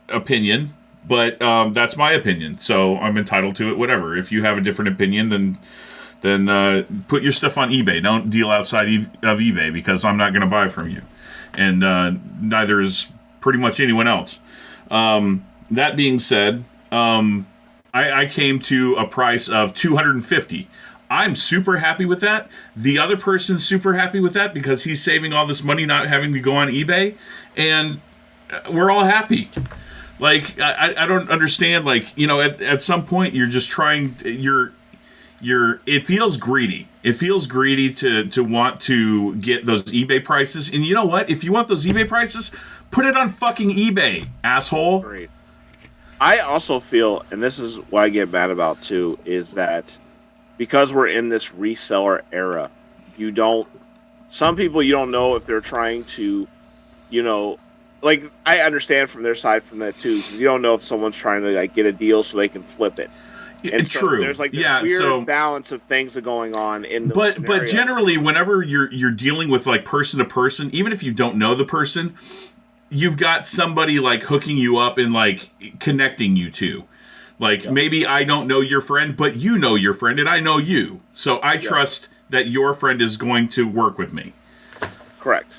S1: opinion, but that's my opinion, so I'm entitled to it. Whatever. If you have a different opinion, then put your stuff on eBay. Don't deal outside of eBay because I'm not going to buy from you, and neither is pretty much anyone else. That being said, I came to a price of $250. I'm super happy with that. The other person's super happy with that because he's saving all this money not having to go on eBay, and we're all happy. Like, I don't understand, like, at some point you're just trying, it feels greedy. It feels greedy to want to get those eBay prices. And you know what? If you want those eBay prices, put it on fucking eBay, asshole.
S2: Great. I also feel, and this is what I get mad about too, is that because we're in this reseller era, some people you don't know if they're trying to, like, I understand from their side from that too, because you don't know if someone's trying to like get a deal so they can flip it. And
S1: it's true.
S2: There's like this weird balance of things that are going on in the
S1: but generally, whenever you're dealing with like person to person, even if you don't know the person, you've got somebody like hooking you up and like connecting you to. Like maybe I don't know your friend, but you know your friend and I know you. So I trust that your friend is going to work with me.
S2: Correct.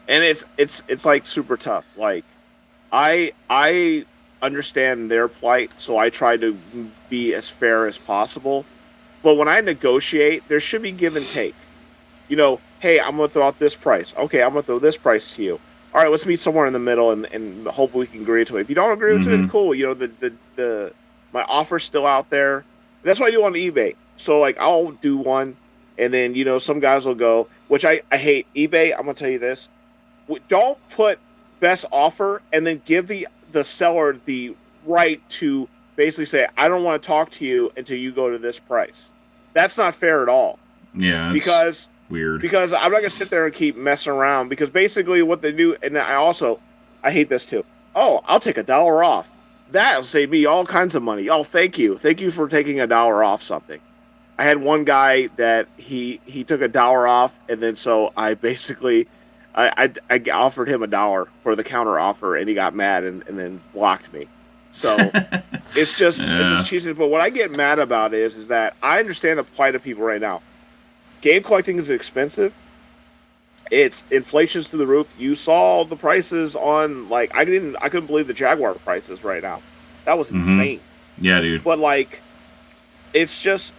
S2: And it's like super tough. Like I understand their plight, so I try to be as fair as possible. But when I negotiate, there should be give and take. You know, hey, I'm going to throw out this price. Okay, I'm going to throw this price to you. All right, let's meet somewhere in the middle and hope we can agree to it. If you don't agree to it, cool. You know, the my offer's still out there. And that's what I do on eBay. So, like, I'll do one, and then, you know, some guys will go, which I hate. eBay, I'm going to tell you this. Don't put best offer and then give the seller the right to basically say, I don't want to talk to you until you go to this price. That's not fair at all.
S1: Yeah,
S2: because
S1: weird.
S2: Because I'm not going to sit there and keep messing around. Because basically what they do, and I hate this too. Oh, I'll take $1 off. That'll save me all kinds of money. Oh, thank you. Thank you for taking $1 off something. I had one guy that he took $1 off, and then so I basically I offered him $1 for the counter offer, and he got mad and then blocked me. So it's just cheesy. But what I get mad about is that I understand the plight of people right now. Game collecting is expensive. It's inflation's through the roof. You saw the prices on, like, I couldn't believe the Jaguar prices right now. That was insane.
S1: Yeah, dude.
S2: But like, it's just,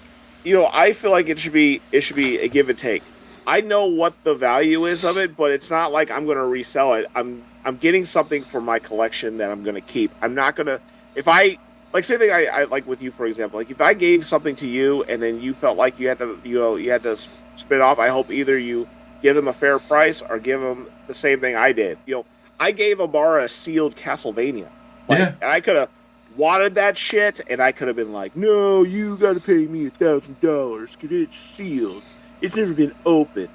S2: you know, I feel like it should be a give and take. I know what the value is of it, but it's not like I'm going to resell it. I'm getting something for my collection that I'm going to keep. I'm not going to, if I, like, say that I like with you, for example, like if I gave something to you and then you felt like you had to spin off, I hope either you give them a fair price or give them the same thing I did. You know, I gave Amara a sealed Castlevania. Like, and I could have wanted that shit, and I could have been like, no, you got to pay me $1,000 because it's sealed. It's never been open.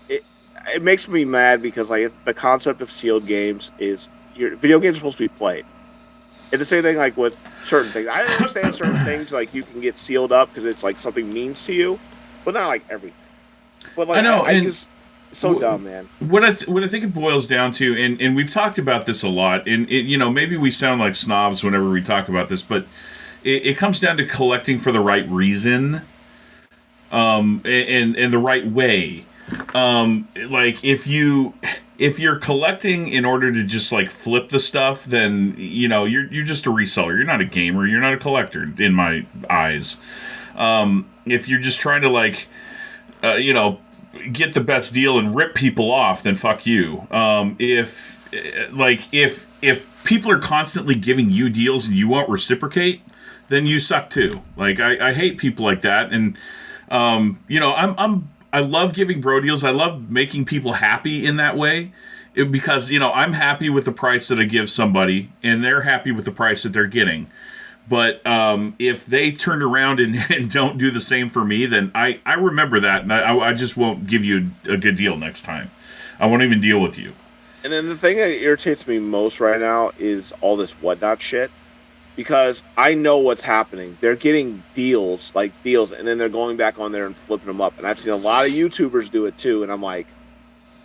S2: It makes me mad because, like, the concept of sealed games is video games are supposed to be played. And the same thing, like, with certain things. I understand certain things, like, you can get sealed up because it's, like, something means to you, but not, like, everything. But, like, I know, it's so dumb, man.
S1: What I think it boils down to, and we've talked about this a lot, and you know, maybe we sound like snobs whenever we talk about this, but it comes down to collecting for the right reason, and the right way. Like if you're collecting in order to just like flip the stuff, then you know you're just a reseller. You're not a gamer. You're not a collector in my eyes. If you're just trying to like, you know, get the best deal and rip people off, then fuck you. If people are constantly giving you deals and you won't reciprocate, then you suck too. Like I hate people like that, and you know, I love giving bro deals. I love making people happy in that way, because you know I'm happy with the price that I give somebody, and they're happy with the price that they're getting. But if they turn around and don't do the same for me, then I remember that, and I just won't give you a good deal next time. I won't even deal with you.
S2: And then the thing that irritates me most right now is all this whatnot shit. Because I know what's happening. They're getting deals, and then they're going back on there and flipping them up. And I've seen a lot of YouTubers do it too, and I'm like,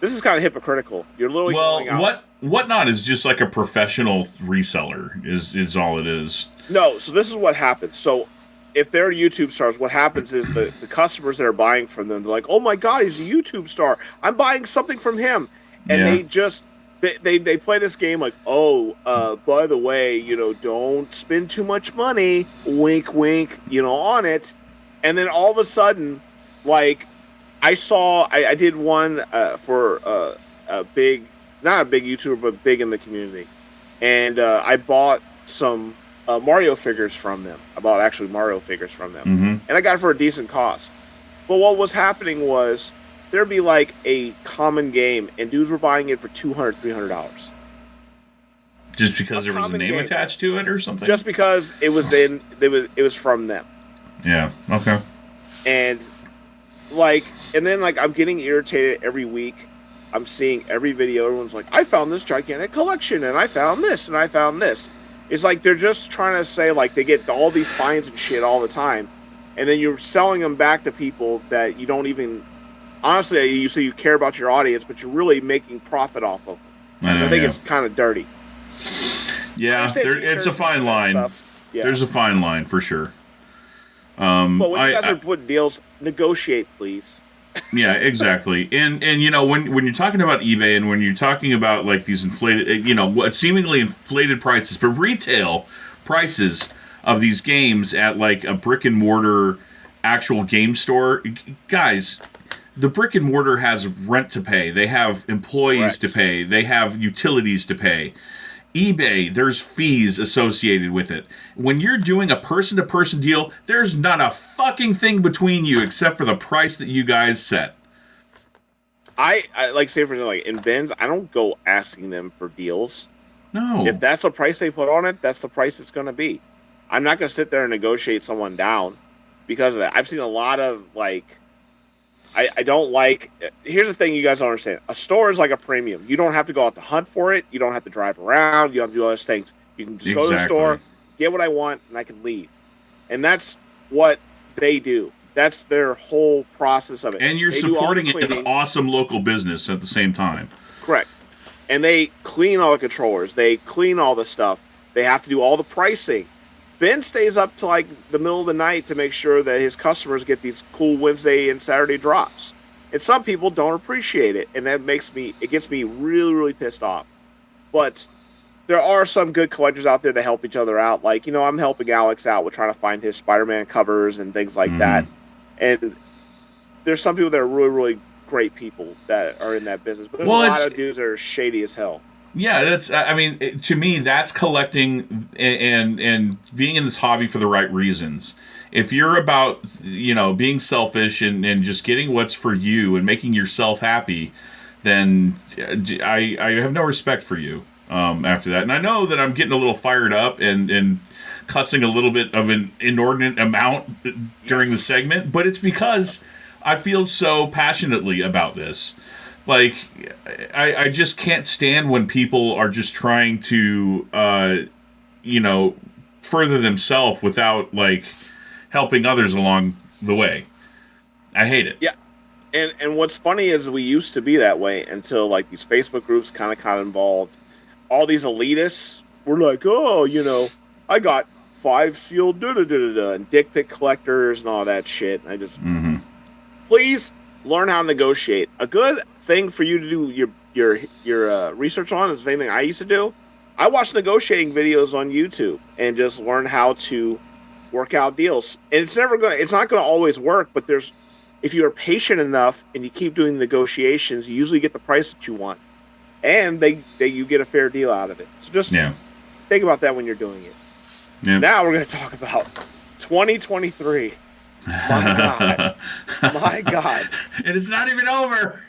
S2: this is kind of hypocritical. You're literally going out.
S1: Whatnot is just like a professional reseller, is all it is.
S2: No, so this is what happens. So if they're YouTube stars, what happens is the customers that are buying from them, they're like, oh my God, he's a YouTube star. I'm buying something from him. And they just... They play this game like, oh, by the way, you know, don't spend too much money, wink, wink, you know, on it. And then all of a sudden, like, I did one for a big, not a big YouTuber, but big in the community. And I bought some Mario figures from them. I bought actually Mario figures from them.
S1: Mm-hmm.
S2: And I got it for a decent cost. But what was happening was, there'd be like a common game, and dudes were buying it for $200, $300.
S1: Just because there was a name attached to it, or something?
S2: Just because it was from them.
S1: Yeah. Okay.
S2: And then I'm getting irritated every week. I'm seeing every video. Everyone's like, I found this gigantic collection, and I found this, and I found this. It's like they're just trying to say like they get all these finds and shit all the time, and then you're selling them back to people that you don't even. Honestly, you say you care about your audience, but you're really making profit off of them. I think it's kind of dirty.
S1: Yeah, it's a fine line. Yeah. There's a fine line for sure.
S2: But when you guys are putting deals, negotiate, please.
S1: Yeah, exactly. And you know, when you're talking about eBay and when you're talking about like these inflated, you know, what seemingly inflated prices, but retail prices of these games at like a brick and mortar actual game store, guys, the brick and mortar has rent to pay. They have employees to pay. They have utilities to pay. eBay, there's fees associated with it. When you're doing a person-to-person deal, there's not a fucking thing between you except for the price that you guys set.
S2: I like, say for example, like in bins, I don't go asking them for deals.
S1: No.
S2: If that's the price they put on it, that's the price it's going to be. I'm not going to sit there and negotiate someone down because of that. I've seen a lot of, like, I don't like... Here's the thing you guys don't understand. A store is like a premium. You don't have to go out to hunt for it. You don't have to drive around. You don't have to do all those things. You can just go to the store, get what I want, and I can leave. And that's what they do. That's their whole process of it.
S1: And you're supporting an awesome local business at the same time.
S2: Correct. And they clean all the controllers. They clean all the stuff. They have to do all the pricing. Ben stays up to like the middle of the night to make sure that his customers get these cool Wednesday and Saturday drops. And some people don't appreciate it, and that gets me really, really pissed off. But there are some good collectors out there that help each other out. Like, you know, I'm helping Alex out with trying to find his Spider-Man covers and things like that. And there's some people that are really, really great people that are in that business. But there's a lot of dudes that are shady as hell.
S1: Yeah, that's. I mean, to me, that's collecting and being in this hobby for the right reasons. If you're about, you know, being selfish and just getting what's for you and making yourself happy, then I have no respect for you after that. And I know that I'm getting a little fired up and cussing a little bit of an inordinate amount during the segment, but it's because I feel so passionately about this. Like, I just can't stand when people are just trying to, you know, further themselves without, like, helping others along the way. I hate it.
S2: Yeah. And what's funny is we used to be that way until, like, these Facebook groups kind of got involved. All these elitists were like, oh, you know, I got 5 sealed da-da-da-da-da and dick pic collectors and all that shit. And I just... Please learn how to negotiate. A good thing for you to do your research on is the same thing I used to do. I watch negotiating videos on YouTube and just learn how to work out deals. And it's not gonna always work, but if you're patient enough and you keep doing negotiations, you usually get the price that you want, and you get a fair deal out of it. So just think about that when you're doing it. Now we're gonna talk about 2023. My God.
S1: And it's not even over.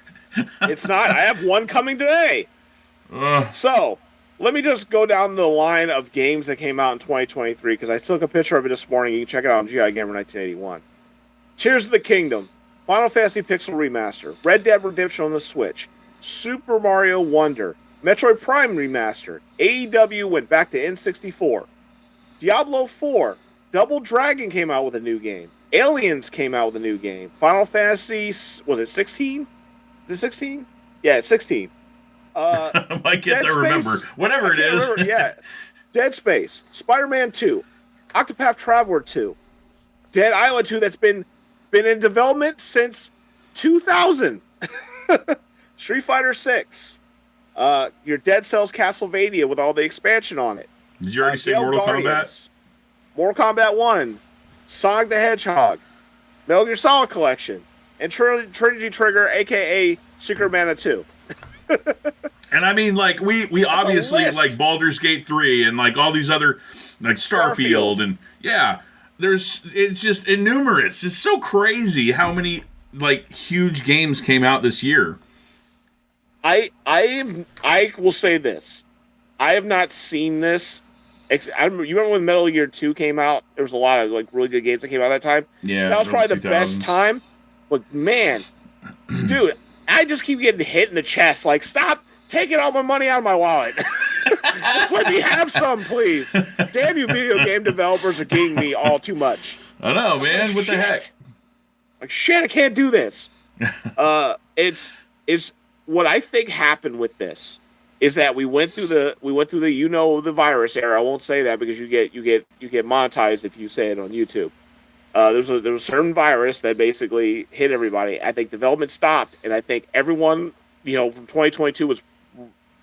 S2: It's not. I have one coming today. So, let me just go down the line of games that came out in 2023, because I took a picture of it this morning. You can check it out on GI Gamer 1981. Tears of the Kingdom, Final Fantasy Pixel Remaster, Red Dead Redemption on the Switch, Super Mario Wonder, Metroid Prime Remaster, AEW went back to N64, Diablo 4, Double Dragon came out with a new game, Aliens came out with a new game. Final Fantasy, was it 16? Is it 16? Yeah, it's 16.
S1: I can't remember. Whatever it is.
S2: Yeah. Dead Space, Spider-Man 2, Octopath Traveler 2, Dead Island 2 that's been in development since 2000. Street Fighter 6. Your Dead Cells Castlevania with all the expansion on it.
S1: Did you already say Mortal Kombat?
S2: Mortal Kombat 1. Sonic the Hedgehog, Metal Gear Solid Collection, and Trinity Trigger, a.k.a. Secret Mana 2.
S1: And I mean, like, we obviously, like, Baldur's Gate 3 and, like, all these other, like, Starfield. And, yeah, it's just innumerous. It's so crazy how many, like, huge games came out this year.
S2: I will say this. I have not seen this. You remember when Metal Gear 2 came out? There was a lot of like really good games that came out at that time.
S1: Yeah,
S2: that was probably the best time. But man, dude, I just keep getting hit in the chest. Like, stop taking all my money out of my wallet. Just let me have some, please. Damn you, video game developers are getting me all too much.
S1: I know, man.
S2: Like,
S1: what the heck?
S2: Like, shit, I can't do this. It's what I think happened with this is that we went through the the virus era. I won't say that because you get monetized if you say it on YouTube. There was a certain virus that basically hit everybody. I think development stopped, and I think everyone from 2022 was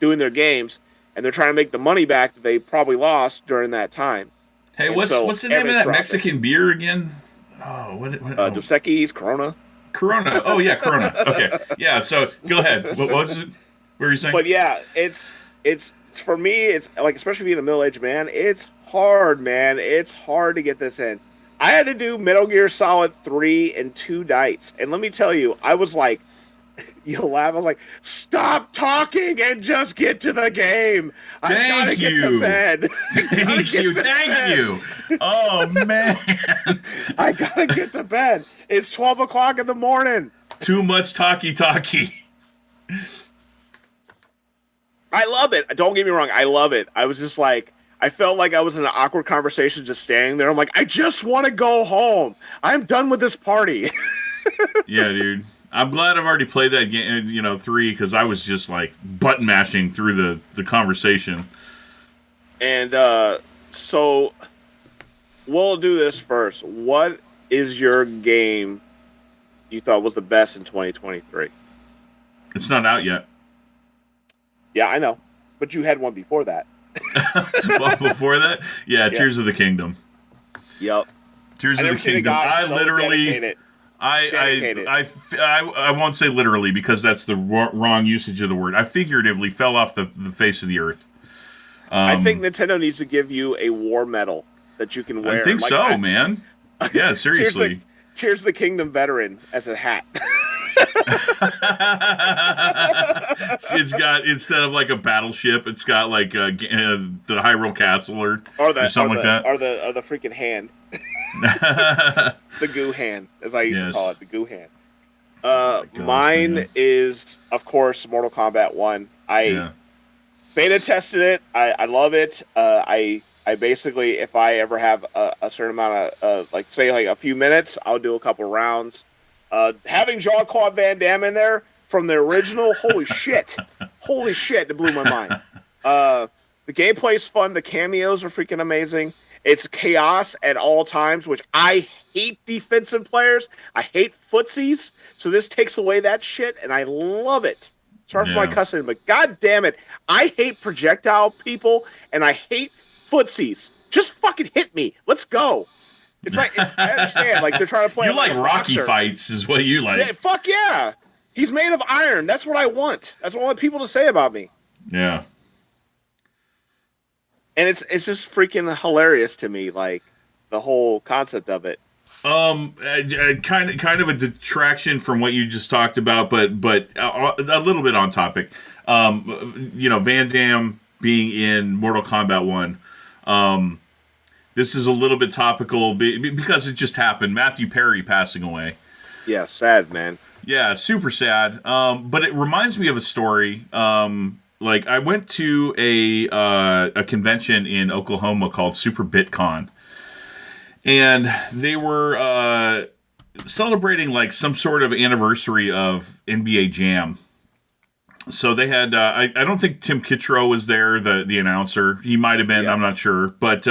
S2: doing their games, and they're trying to make the money back that they probably lost during that time.
S1: Hey, what's the name of that Mexican beer again? Oh,
S2: Dos Equis, Corona.
S1: Corona. Oh yeah, Corona. Okay, yeah. So go ahead. What was it? What were you saying?
S2: But yeah, it's for me. It's like, especially being a middle-aged man, it's hard, man. It's hard to get this in. I had to do Metal Gear Solid 3 in 2 nights, and let me tell you, I was like, you'll laugh. I was like, stop talking and just get to the game. I gotta get to bed.
S1: Thank you. Oh man,
S2: I gotta get to bed. It's 12 o'clock in the morning.
S1: Too much talkie.
S2: I love it. Don't get me wrong. I love it. I was just like, I felt like I was in an awkward conversation just standing there. I'm like, I just want to go home. I'm done with this party.
S1: Yeah, dude. I'm glad I've already played that game, 3, because I was just like button mashing through the conversation.
S2: And so we'll do this first. What is your game you thought was the best in 2023?
S1: It's not out yet.
S2: Yeah, I know. But you had one before that.
S1: Well, before that? Yeah, Tears of the Kingdom.
S2: Yep.
S1: Tears of the Kingdom. I literally... I won't say literally because that's the wrong usage of the word. I figuratively fell off the face of the earth.
S2: I think Nintendo needs to give you a war medal that you can wear.
S1: I think man. Yeah, seriously.
S2: Cheers the Kingdom veteran as a hat.
S1: It's got, instead of like a battleship, it's got like the Hyrule Castle or something like that.
S2: Or the freaking hand. The goo hand, as I used to call it, the goo hand. Mine is, of course, Mortal Kombat 1. I beta tested it. I love it. I basically, if I ever have a certain amount of, like a few minutes, I'll do a couple rounds. Having Jean-Claude Van Damme in there from the original, holy shit, it blew my mind. The gameplay's fun. The cameos are freaking amazing. It's chaos at all times, which I hate defensive players. I hate footsies. So this takes away that shit, and I love it. Sorry for my cussing, but god damn it. I hate projectile people, and I hate footsies. Just fucking hit me. Let's go. It's like, I understand. Like, they're trying to play.
S1: You like Rocky fights, is what you like.
S2: Yeah, fuck yeah. He's made of iron. That's what I want. That's what I want people to say about me.
S1: Yeah.
S2: And it's just freaking hilarious to me, like the whole concept of it.
S1: Kind of a detraction from what you just talked about, but a little bit on topic. Van Damme being in Mortal Kombat 1. This is a little bit topical because it just happened. Matthew Perry passing away.
S2: Yeah, sad, man.
S1: Yeah, super sad. But it reminds me of a story. Like, I went to a convention in Oklahoma called Super BitCon, and they were celebrating like some sort of anniversary of NBA Jam. So they had I don't think Tim Kittredge was there, the announcer. He might have been, I'm not sure, but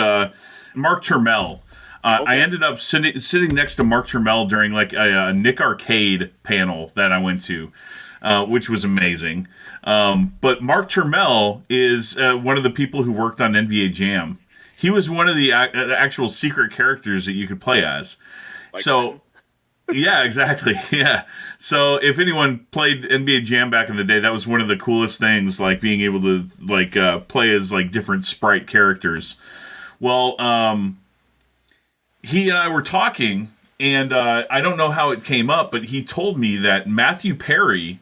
S1: Mark Turmell. Okay. I ended up sitting next to Mark Turmell during like a Nick Arcade panel that I went to. Which was amazing. But Mark Turmell is one of the people who worked on NBA Jam. He was one of the actual secret characters that you could play as. Like so, yeah, exactly. Yeah. So if anyone played NBA Jam back in the day, that was one of the coolest things, like being able to like play as like different sprite characters. Well, he and I were talking, and I don't know how it came up, but he told me that Matthew Perry,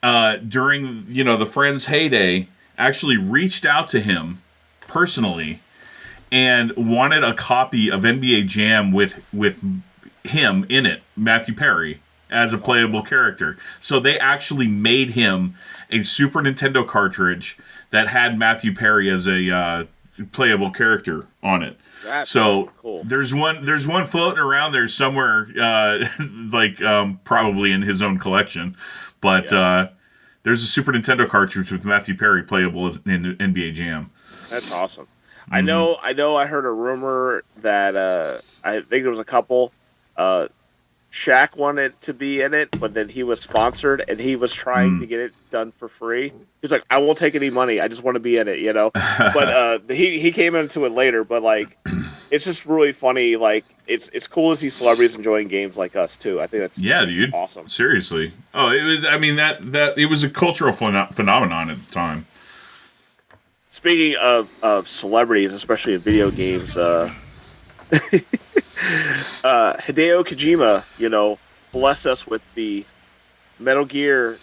S1: during the Friends heyday, actually reached out to him personally and wanted a copy of NBA Jam with him in it, Matthew Perry, as a playable character. So they actually made him a Super Nintendo cartridge that had Matthew Perry as a playable character on it. That's so cool. There's one floating around there somewhere, probably in his own collection, but There's a Super Nintendo cartridge with Matthew Perry playable as in NBA Jam.
S2: That's awesome.
S1: Mm-hmm.
S2: I heard a rumor that I think there was a couple. Shaq wanted to be in it, but then he was sponsored and he was trying to get it done for free. He's like, I won't take any money. I just want to be in it, you know. But he came into it later. But like, it's just really funny. Like, it's cool to see celebrities enjoying games like us too. I think that's
S1: dude,
S2: awesome.
S1: Seriously. Oh, it was. I mean that it was a cultural phenomenon at the time.
S2: Speaking of celebrities, especially in video games, Hideo Kojima, blessed us with the Metal Gear,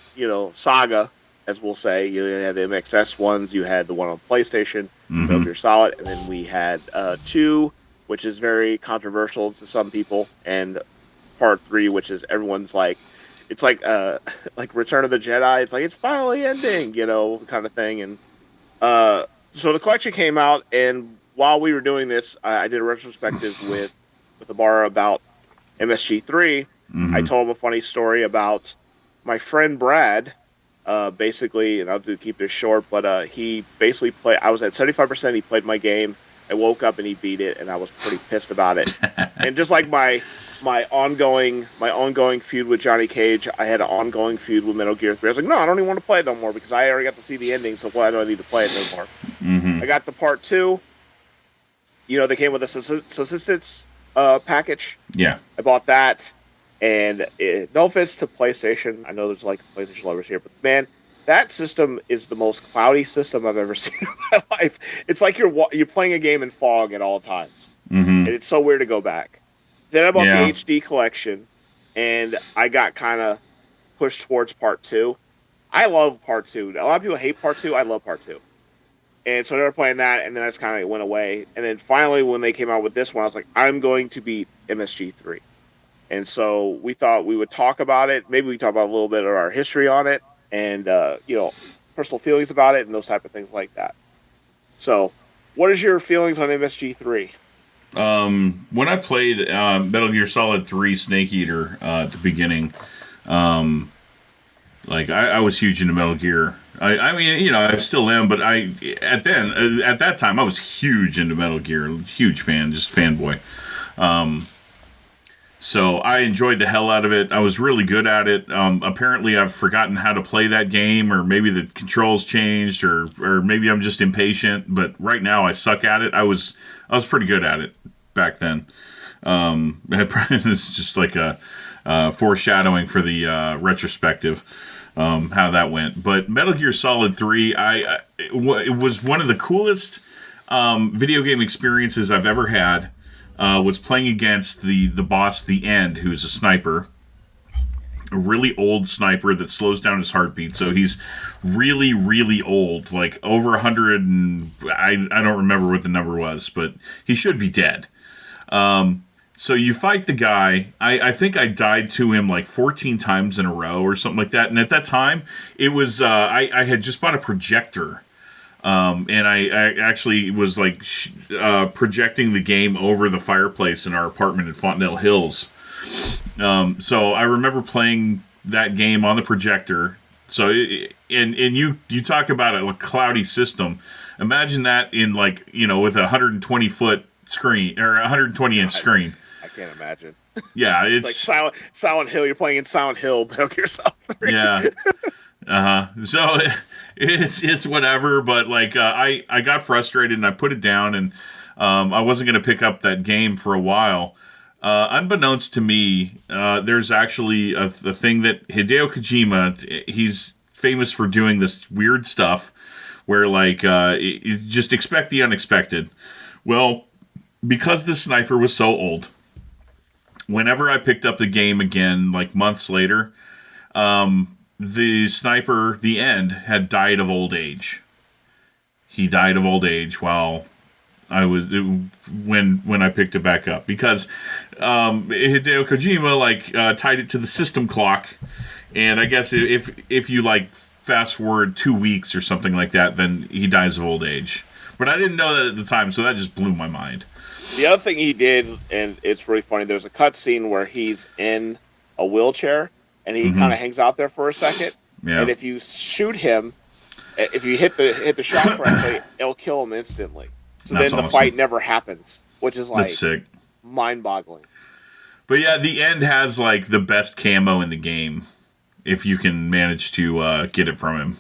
S2: saga, as we'll say. You had the MXS ones, you had the one on PlayStation, Metal Gear Solid, and then we had 2, which is very controversial to some people, and Part 3, which is everyone's like, it's like Return of the Jedi. It's like it's finally ending, kind of thing. And so the collection came out, and while we were doing this, I did a retrospective with Amara about MSG3. I told him a funny story about my friend Brad. Basically, and I'll keep this short, but he basically played. I was at 75%. He played my game. I woke up and he beat it, and I was pretty pissed about it. And just like my ongoing feud with Johnny Cage, I had an ongoing feud with Metal Gear 3. I was like, no, I don't even want to play it no more because I already got to see the ending. So why do I need to play it no more? I got the Part 2. They came with a subsistence package.
S1: Yeah.
S2: I bought that, and no offense to PlayStation. I know there's like PlayStation lovers here, but man, that system is the most cloudy system I've ever seen in my life. It's like you're playing a game in fog at all times, and it's so weird to go back. Then I bought the HD collection, and I got kind of pushed towards Part 2. I love Part 2. A lot of people hate Part 2. I love Part 2. And so they were playing that, and then I just kind of went away. And then finally, when they came out with this one, I was like, I'm going to beat MSG3. And so we thought we would talk about it. Maybe we talk about a little bit of our history on it and, personal feelings about it and those type of things like that. So what is your feelings on MSG3?
S1: When I played Metal Gear Solid 3 Snake Eater at the beginning, I was huge into Metal Gear. I mean, I still am, but at that time I was huge into Metal Gear, huge fan, just fanboy. So I enjoyed the hell out of it. I was really good at it. Apparently I've forgotten how to play that game, or maybe the controls changed, or maybe I'm just impatient, but right now I suck at it. I was pretty good at it back then. It's just like a foreshadowing for the retrospective. How that went. But Metal Gear Solid 3, it was one of the coolest video game experiences I've ever had. Was playing against the boss, The End, who's a sniper. A really old sniper that slows down his heartbeat. So he's really, really old, like over 100, and I don't remember what the number was, but he should be dead. So you fight the guy. I think I died to him like 14 times in a row or something like that. And at that time, it was I had just bought a projector, and I actually was like projecting the game over the fireplace in our apartment in Fontenelle Hills. So I remember playing that game on the projector. So and you talk about a cloudy system. Imagine that in with a 120-foot screen or 120-inch screen.
S2: I can't imagine.
S1: Yeah, it's
S2: like Silent Hill. You're playing in Silent Hill, but yourself.
S1: Yeah. So it's whatever, but I got frustrated and I put it down, and I wasn't going to pick up that game for a while. Unbeknownst to me, there's actually a thing that Hideo Kojima, he's famous for doing this weird stuff where you just expect the unexpected. Well, because the sniper was so old, whenever I picked up the game again, months later, the sniper, The End, had died of old age. He died of old age while when I picked it back up, because Hideo Kojima tied it to the system clock, and I guess if you fast forward 2 weeks or something like that, then he dies of old age. But I didn't know that at the time, so that just blew my mind.
S2: The other thing he did, and it's really funny, there's a cutscene where he's in a wheelchair, and he kind of hangs out there for a second.
S1: Yeah.
S2: And if you shoot him, if you hit the shot correctly, it'll kill him instantly. So
S1: That's
S2: then the
S1: awesome.
S2: fight never happens, which is like
S1: That's sick.
S2: Mind-boggling.
S1: But yeah, the end has like the best camo in the game if you can manage to get it from him.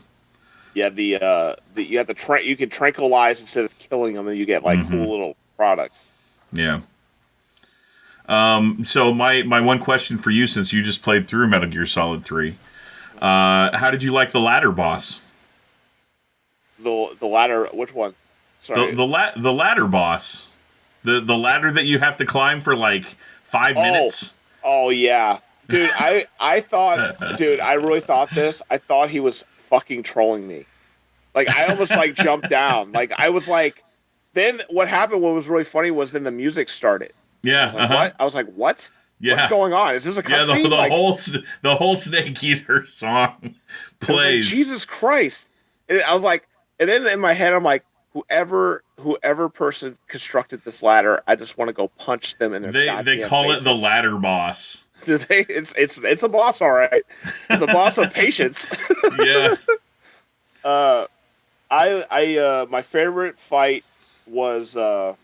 S2: Yeah, you have you can tranquilize instead of killing them, and you get like cool little products.
S1: Yeah. So my one question for you, since you just played through Metal Gear Solid 3, how did you like the ladder boss?
S2: The ladder, which one? Sorry.
S1: The ladder boss. The ladder that you have to climb for like 5 minutes.
S2: Oh yeah. Dude, I thought dude, I really thought this. I thought he was fucking trolling me. Like I almost like jumped down. Like I was like then what happened, what was really funny was then the music started.
S1: Yeah.
S2: I was like, what? I was like, what?
S1: Yeah.
S2: What's going on? Is this a cutscene?
S1: Yeah, the whole Snake Eater song plays.
S2: Like, Jesus Christ. And I was like, and then in my head I'm like, whoever person constructed this ladder, I just want to go punch them in their
S1: They call
S2: faces.
S1: it the ladder boss.
S2: Do they? It's a boss, all right. It's a boss of patience.
S1: Yeah.
S2: My favorite fight was I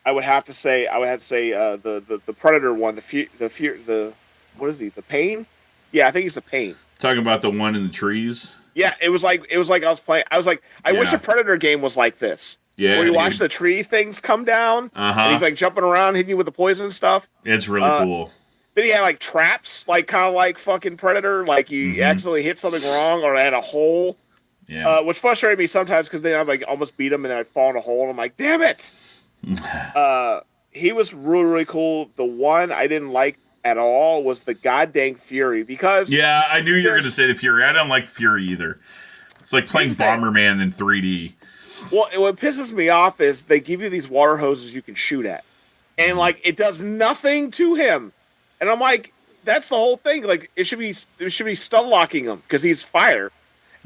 S2: would have to say the Predator one, the what is he? The Pain? Yeah, I think he's the Pain.
S1: Talking about the one in the trees.
S2: Yeah, it was like I was playing. I was like, I wish a Predator game was like this.
S1: Yeah,
S2: where you watch the tree things come down, and he's like jumping around, hitting you with the poison and stuff.
S1: It's really cool.
S2: Then he had like traps, like kind of like fucking Predator, like you accidentally hit something wrong or had a hole.
S1: Yeah.
S2: Which frustrated me sometimes because then I'd like almost beat him and then I'd fall in a hole and I'm like, damn it. He was really, really cool. The one I didn't like at all was the goddamn Fury because
S1: I knew you were going to say the Fury. I don't like Fury either. It's like playing Bomberman in 3D.
S2: Well, what pisses me off is they give you these water hoses you can shoot at, and like it does nothing to him, and I'm like, that's the whole thing. Like it should be stun locking him because he's fire,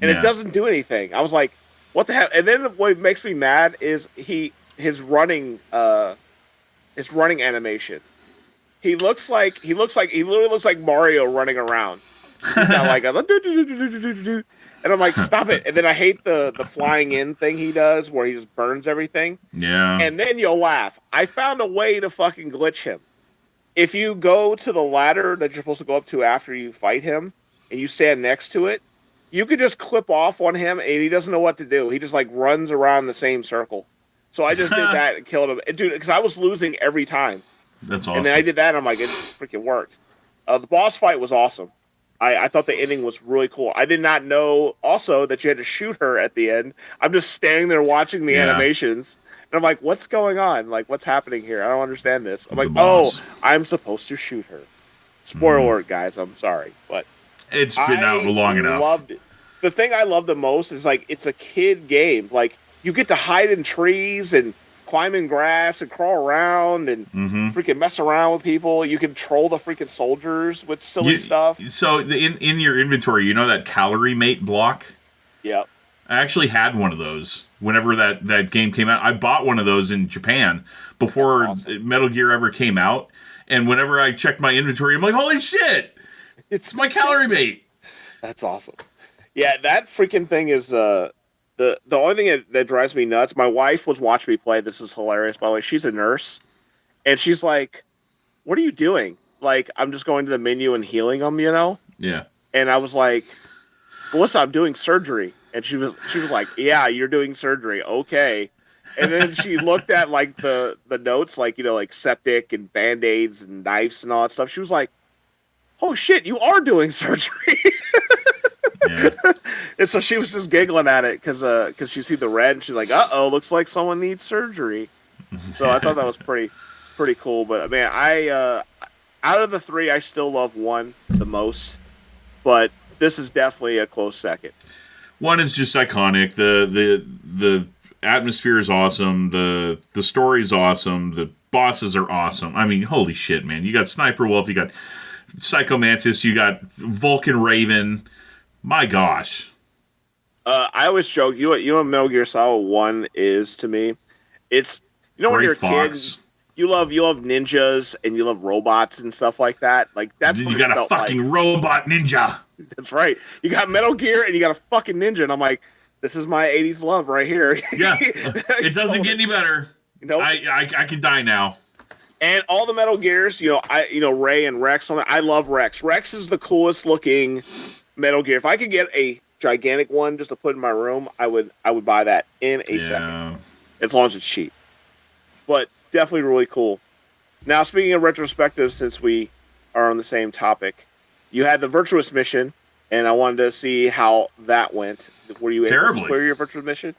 S2: and it doesn't do anything. I was like, what the hell? And then what makes me mad is his running animation. He literally looks like Mario running around. He's not like a and I'm like, stop it. And then I hate the flying in thing he does where he just burns everything.
S1: Yeah.
S2: And then you'll laugh. I found a way to fucking glitch him. If you go to the ladder that you're supposed to go up to after you fight him and you stand next to it, you could just clip off on him and he doesn't know what to do. He just like runs around the same circle. So I just did that and killed him. Dude, because I was losing every time.
S1: That's awesome.
S2: And then I did that and I'm like, it freaking worked. The boss fight was awesome. I thought the ending was really cool. I did not know also that you had to shoot her at the end. I'm just standing there watching the animations. And I'm like, what's going on? Like, what's happening here? I don't understand this. I'm like, I'm supposed to shoot her. Spoiler alert, guys. I'm sorry. But
S1: it's been out long enough.
S2: Loved it. The thing I love the most is, like, it's a kid game. Like, you get to hide in trees and climb in grass and crawl around and freaking mess around with people. You can troll the freaking soldiers with silly stuff.
S1: So in your inventory, you know that calorie mate block?
S2: Yep.
S1: I actually had one of those whenever that game came out. I bought one of those in Japan before Metal Gear ever came out. And whenever I checked my inventory, I'm like, holy shit! It's my calorie mate!
S2: That's awesome. Yeah, that freaking thing is... The only thing that drives me nuts, my wife was watching me play. This is hilarious, by the way. She's a nurse. And she's like, what are you doing? Like, I'm just going to the menu and healing them, you know?
S1: Yeah.
S2: And I was like, Melissa, I'm doing surgery. And she was like, yeah, you're doing surgery. Okay. And then she looked at, like, the notes, like, you know, like septic and Band-Aids and knives and all that stuff. She was like, oh, shit, you are doing surgery.
S1: Yeah.
S2: And so she was just giggling at it because she see the red and she's like, uh-oh, looks like someone needs surgery. So I thought that was pretty cool. But man, out of the three, I still love one the most. But this is definitely a close second.
S1: One is just iconic. The atmosphere is awesome. The story is awesome. The bosses are awesome. I mean, holy shit, man! You got Sniper Wolf, you got Psycho Mantis, you got Vulcan Raven. My gosh.
S2: I always joke. You know what Metal Gear Solid 1 is to me? It's, you know, when you're a kid, you love ninjas and you love robots and stuff like that. Like that's what
S1: You got a fucking robot ninja.
S2: That's right. You got Metal Gear and you got a fucking ninja, and I'm like, this is my '80s love right here.
S1: Yeah, it doesn't get any better.
S2: Nope.
S1: I could die now.
S2: And all the Metal Gears, Ray and Rex. I love Rex. Rex is the coolest looking Metal Gear. If I could get a gigantic one just to put in my room, I would buy that in a second, as long as it's cheap. But definitely really cool. Now, speaking of retrospective, since we are on the same topic, you had the Virtuous mission, and I wanted to see how that went. Were you able to clear your Virtuous mission?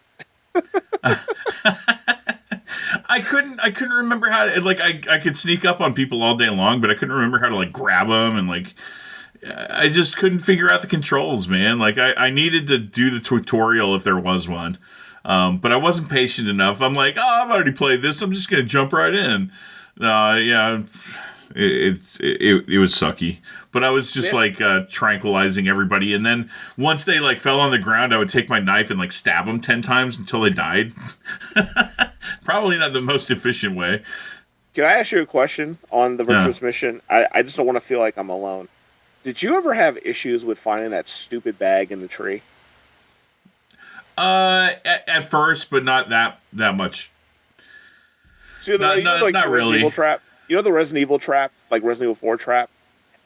S1: I couldn't remember how to, like, I could sneak up on people all day long, but I couldn't remember how to, like, grab them, and, like, I just couldn't figure out the controls, man. Like, I needed to do the tutorial if there was one. But I wasn't patient enough. I'm like, I've already played this. I'm just going to jump right in. Yeah, it was sucky. But I was just tranquilizing everybody. And then once they like fell on the ground, I would take my knife and like stab them 10 times until they died. Probably not the most efficient way.
S2: Can I ask you a question on the Virtuous mission? I just don't want to feel like I'm alone. Did you ever have issues with finding that stupid bag in the tree?
S1: At first, but not that much.
S2: So not really. Evil trap. You know the Resident Evil trap, like Resident Evil 4 trap.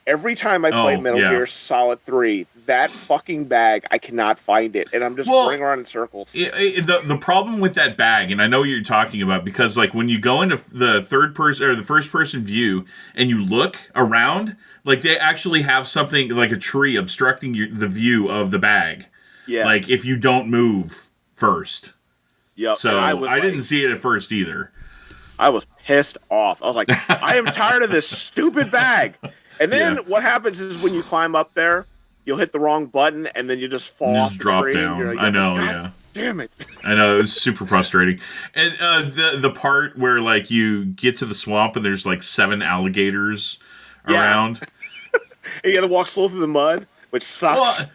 S2: Every time I play Metal Gear Solid 3, that fucking bag, I cannot find it, and I'm just running around in circles.
S1: The problem with that bag, and I know what you're talking about, because like when you go into the third person or the first person view and you look around, like they actually have something like a tree obstructing the view of the bag. Yeah. Like if you don't move first.
S2: Yep.
S1: So I didn't see it at first either.
S2: I was pissed off. I was like, I am tired of this stupid bag. And then what happens is when you climb up there, you'll hit the wrong button and then you just fall off the
S1: drop
S2: tree.
S1: Down. I know, God
S2: damn it.
S1: I know, it was super frustrating. And the part where like you get to the swamp and there's like 7 alligators around.
S2: And you gotta walk slow through the mud, which sucks.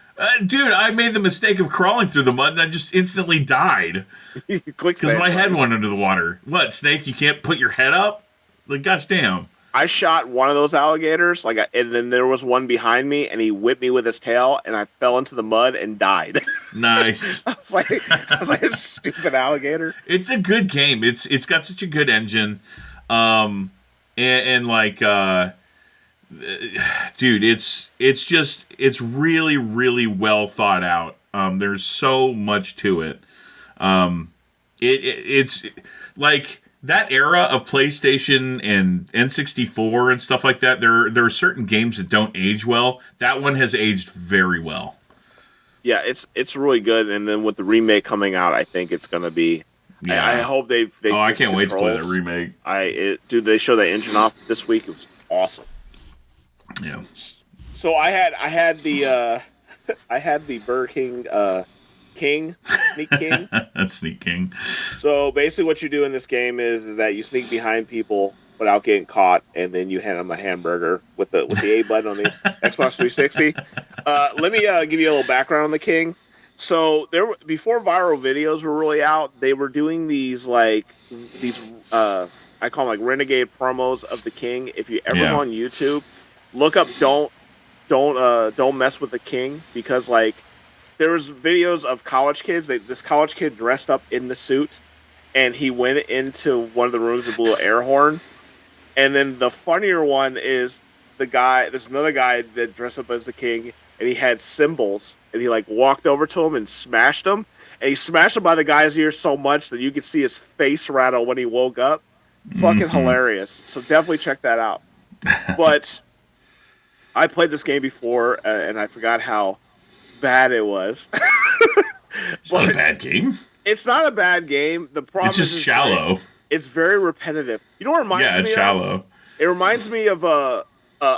S1: Dude, I made the mistake of crawling through the mud and I just instantly died. Because my head went under the water. What, Snake, you can't put your head up? Like, gosh damn.
S2: I shot one of those alligators, and then there was one behind me, and he whipped me with his tail, and I fell into the mud and died.
S1: Nice.
S2: I was like, a stupid alligator.
S1: It's a good game. It's got such a good engine, and dude, it's really, really well thought out. There's so much to it. It's like that era of PlayStation and N64 and stuff like that. There are certain games that don't age well. That one has aged very well.
S2: Yeah, it's really good. And then with the remake coming out, I think it's going to be. Yeah. I hope they.
S1: I can't wait to play that remake.
S2: Dude, they showed that engine off this week. It was awesome.
S1: Yeah.
S2: So I had the Burger King Sneak King.
S1: That's Sneak King.
S2: So basically, what you do in this game is that you sneak behind people without getting caught, and then you hand them a hamburger with the A button on the Xbox 360. Let me give you a little background on the King. So before viral videos were really out, they were doing these I call them like renegade promos of the King. If you ever go on YouTube, look up don't mess with the King, because like there was videos of college kids. This college kid dressed up in the suit, and he went into one of the rooms and blew an air horn. And then the funnier one is there's another guy that dressed up as the King, and he had cymbals, and he like walked over to him and smashed him. And he smashed him by the guy's ear so much that you could see his face rattle when he woke up. Fucking hilarious. So definitely check that out. But I played this game before, and I forgot how bad it was.
S1: It's not a bad game.
S2: It's not a bad game. The problem
S1: it's just shallow.
S2: It's very repetitive. You know what it reminds me of?
S1: Yeah, it's shallow.
S2: It reminds me of a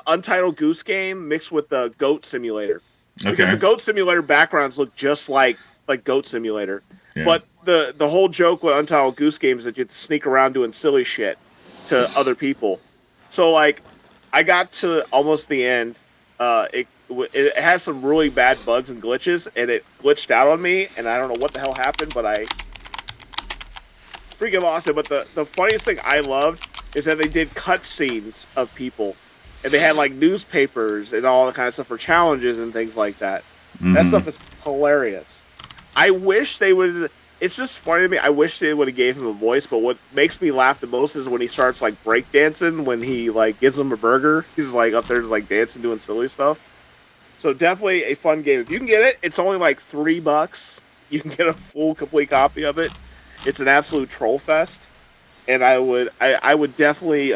S2: Untitled Goose Game mixed with the Goat Simulator.
S1: Okay.
S2: Because the Goat Simulator backgrounds look just like Goat Simulator. Yeah. But the whole joke with Untitled Goose Game is that you have to sneak around doing silly shit to other people. So like, I got to almost the end. It has some really bad bugs and glitches, and it glitched out on me, and I don't know what the hell happened, but I freaking lost it. But the funniest thing I loved is that they did cutscenes of people, and they had like newspapers and all that kind of stuff for challenges and things like that. Mm-hmm. That stuff is hilarious. I wish they would. It's just funny to me. I wish they would have gave him a voice. But what makes me laugh the most is when he starts like breakdancing. When he like gives him a burger, he's like up there like dancing, doing silly stuff. So definitely a fun game. If you can get it, it's only like $3. You can get a full, complete copy of it. It's an absolute troll fest, and I would definitely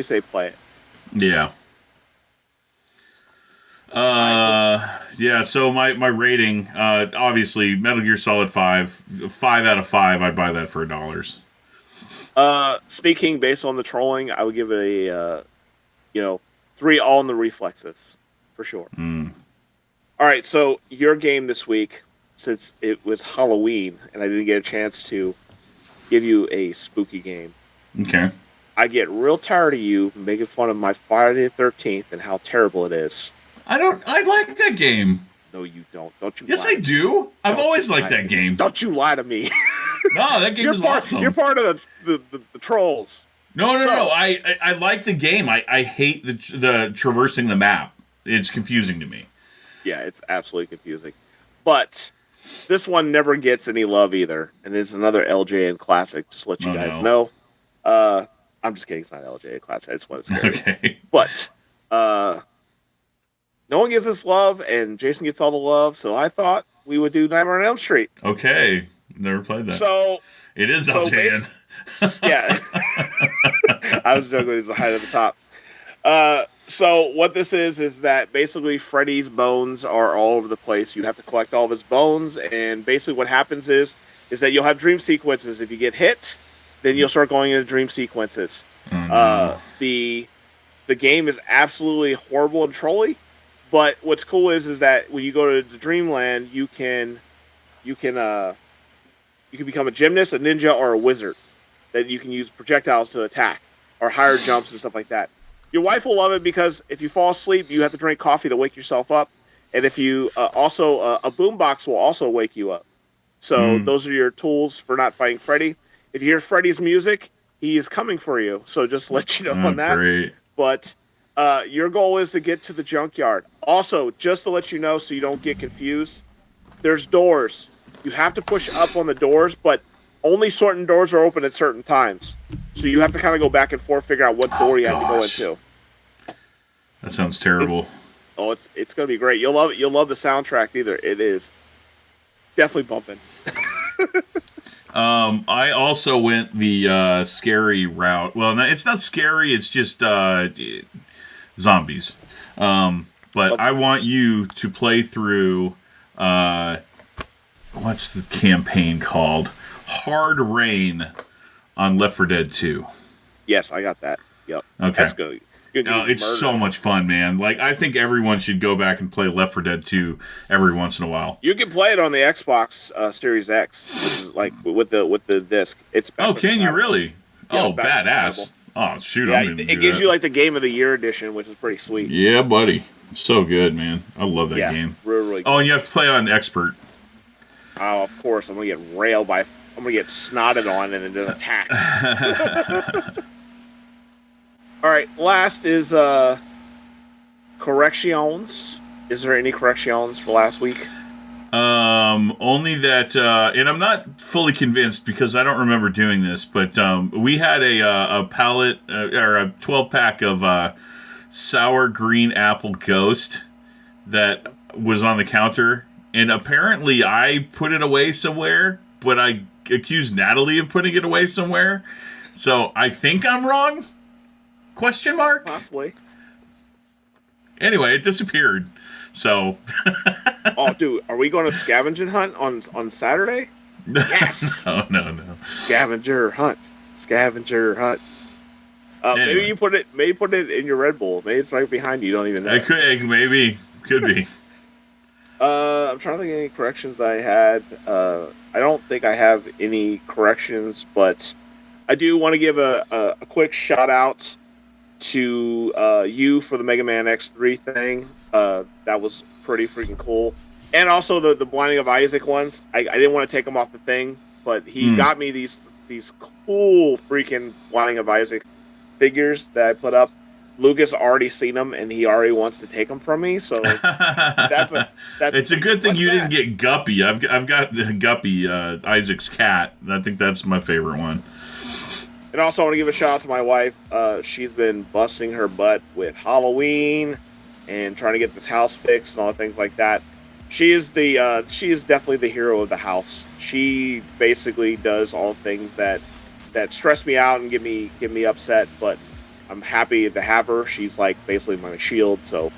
S2: say play it.
S1: Yeah. Yeah. So my rating, obviously, Metal Gear Solid 5 out of 5. I'd buy that for $1.
S2: Speaking based on the trolling, I would give it a 3 all in the reflexes for sure.
S1: Mm.
S2: All right. So your game this week, since it was Halloween and I didn't get a chance to give you a spooky game.
S1: Okay.
S2: I get real tired of you making fun of my Friday the 13th and how terrible it is.
S1: I like that game.
S2: No, you don't. Don't you?
S1: Yes, I do. I've always liked that game.
S2: Don't you lie to me.
S1: No, that game is awesome.
S2: You're part of the trolls.
S1: No. I like the game. I hate the traversing the map. It's confusing to me.
S2: Yeah, it's absolutely confusing. But this one never gets any love either, and it's another LJN classic. Just to let you guys know. I'm just kidding. It's not LJN classic. I just want to scare you.
S1: Okay.
S2: But no one gives this love, and Jason gets all the love. So I thought we would do Nightmare on Elm Street.
S1: Okay, never played that.
S2: So
S1: it is LJN.
S2: Yeah, I was joking. It's the height of the top. So what this is that basically Freddy's bones are all over the place. You have to collect all of his bones, and basically what happens is that you'll have dream sequences. If you get hit, then you'll start going into dream sequences. Mm-hmm. The game is absolutely horrible and trolly, but what's cool is that when you go to the Dreamland, you can become a gymnast, a ninja, or a wizard that you can use projectiles to attack or higher jumps and stuff like that. Your wife will love it because if you fall asleep, you have to drink coffee to wake yourself up, and if you a boombox will also wake you up. So those are your tools for not fighting Freddy. If you hear Freddy's music, he is coming for you. So just to let you know on that.
S1: Great.
S2: But your goal is to get to the junkyard. Also, just to let you know so you don't get confused, there's doors. You have to push up on the doors, but only certain doors are open at certain times. So you have to kind of go back and forth, figure out what door you have to go into.
S1: That sounds terrible.
S2: It's going to be great. You'll love it. You'll love the soundtrack either. It is definitely bumping.
S1: I also went the scary route. Well, it's not scary. It's just zombies. But I want you to play through. What's the campaign called? Hard Rain on Left 4 Dead 2.
S2: Yes, I got that. Yep.
S1: Okay.
S2: That's good.
S1: It's so much fun, man. Like, I think everyone should go back and play Left 4 Dead 2 every once in a while.
S2: You can play it on the Xbox Series X, which is like with the disc. It's
S1: can you really? Yeah, badass. Oh, shoot.
S2: Yeah, it gives you like the Game of the Year edition, which is pretty sweet.
S1: Yeah, buddy. So good, man. I love that game.
S2: Really good.
S1: Oh, and you have to play on Expert.
S2: Oh, of course. I'm going to get railed by... I'm going to get snotted on and then attacked. All right. Last is corrections. Is there any corrections for last week?
S1: Only that... and I'm not fully convinced because I don't remember doing this, but we had a pallet or a 12-pack of sour green apple ghost that was on the counter. And apparently I put it away somewhere, but I accused Natalie of putting it away somewhere. So I think I'm wrong? Question mark?
S2: Possibly.
S1: Anyway, it disappeared. So.
S2: Oh, dude, are we going to scavenger hunt on Saturday? Yes.
S1: No.
S2: Scavenger hunt. Anyway. Maybe you put it in your Red Bull. Maybe it's right behind you. You don't even know.
S1: It could be.
S2: I'm trying to think of any corrections that I had. I don't think I have any corrections, but I do want to give a quick shout out to you for the Mega Man X3 thing. That was pretty freaking cool. And also the Blinding of Isaac ones. I didn't want to take them off the thing, but he got me these these cool freaking Binding of Isaac figures that I put up. Lucas already seen them, and he already wants to take them from me. So that's
S1: it's a good thing you didn't get Guppy. I've got Guppy, Isaac's cat. I think that's my favorite one.
S2: And also, I want to give a shout out to my wife. She's been busting her butt with Halloween and trying to get this house fixed and all things like that. She is definitely the hero of the house. She basically does all things that stress me out and get me upset, but I'm happy to have her. She's like basically my shield. So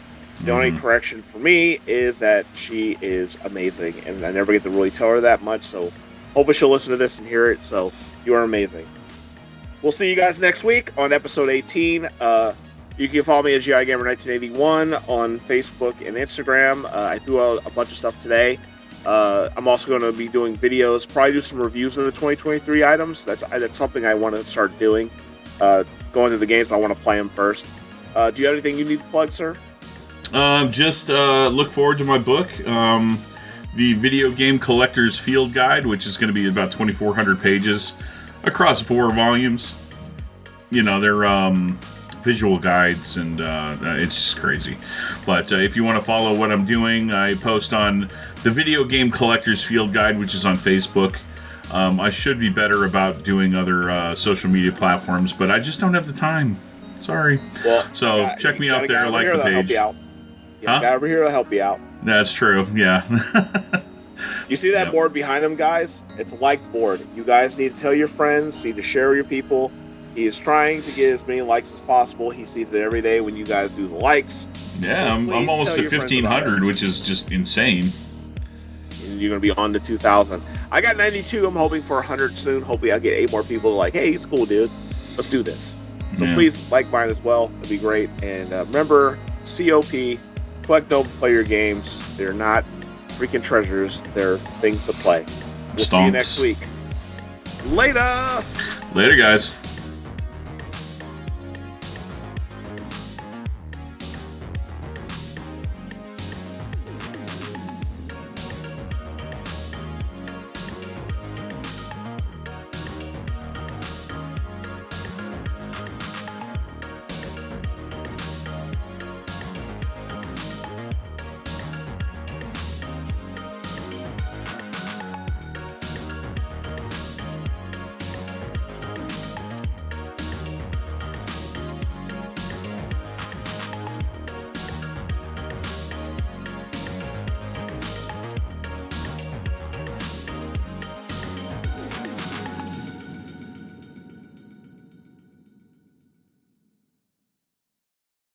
S2: the only correction for me is that she is amazing, and I never get to really tell her that much. So hopefully she'll listen to this and hear it. So you are amazing. We'll see you guys next week on episode 18. You can follow me at GI Gamer 1981 on Facebook and Instagram. I threw out a bunch of stuff today. I'm also going to be doing videos, probably do some reviews of the 2023 items. That's something I want to start doing. Going through the games, but I want to play them first. Do you have anything you need to plug, sir?
S1: Just look forward to my book, the Video Game Collector's Field Guide, which is going to be about 2,400 pages across 4 volumes. You know, they're visual guides, and it's just crazy. But if you want to follow what I'm doing, I post on the Video Game Collector's Field Guide, which is on Facebook. I should be better about doing other social media platforms, but I just don't have the time. Sorry.
S2: Well,
S1: so check me out there, like the page.
S2: Help you out. Guy over here will help you out.
S1: That's true. Yeah.
S2: You see that board behind him, guys? It's a like board. You guys need to tell your friends. Need to share with your people. He is trying to get as many likes as possible. He sees it every day when you guys do the likes.
S1: Yeah, so I'm almost at 1,500, which is just insane.
S2: And you're going to be on to 2,000. I got 92. I'm hoping for 100 soon. Hopefully I'll get 8 more people like, hey, he's cool, dude. Let's do this. So please like mine as well. It'd be great. And remember, COP, collect, don't play your games. They're not freaking treasures. They're things to play. We'll see you next week. Later.
S1: Later, guys.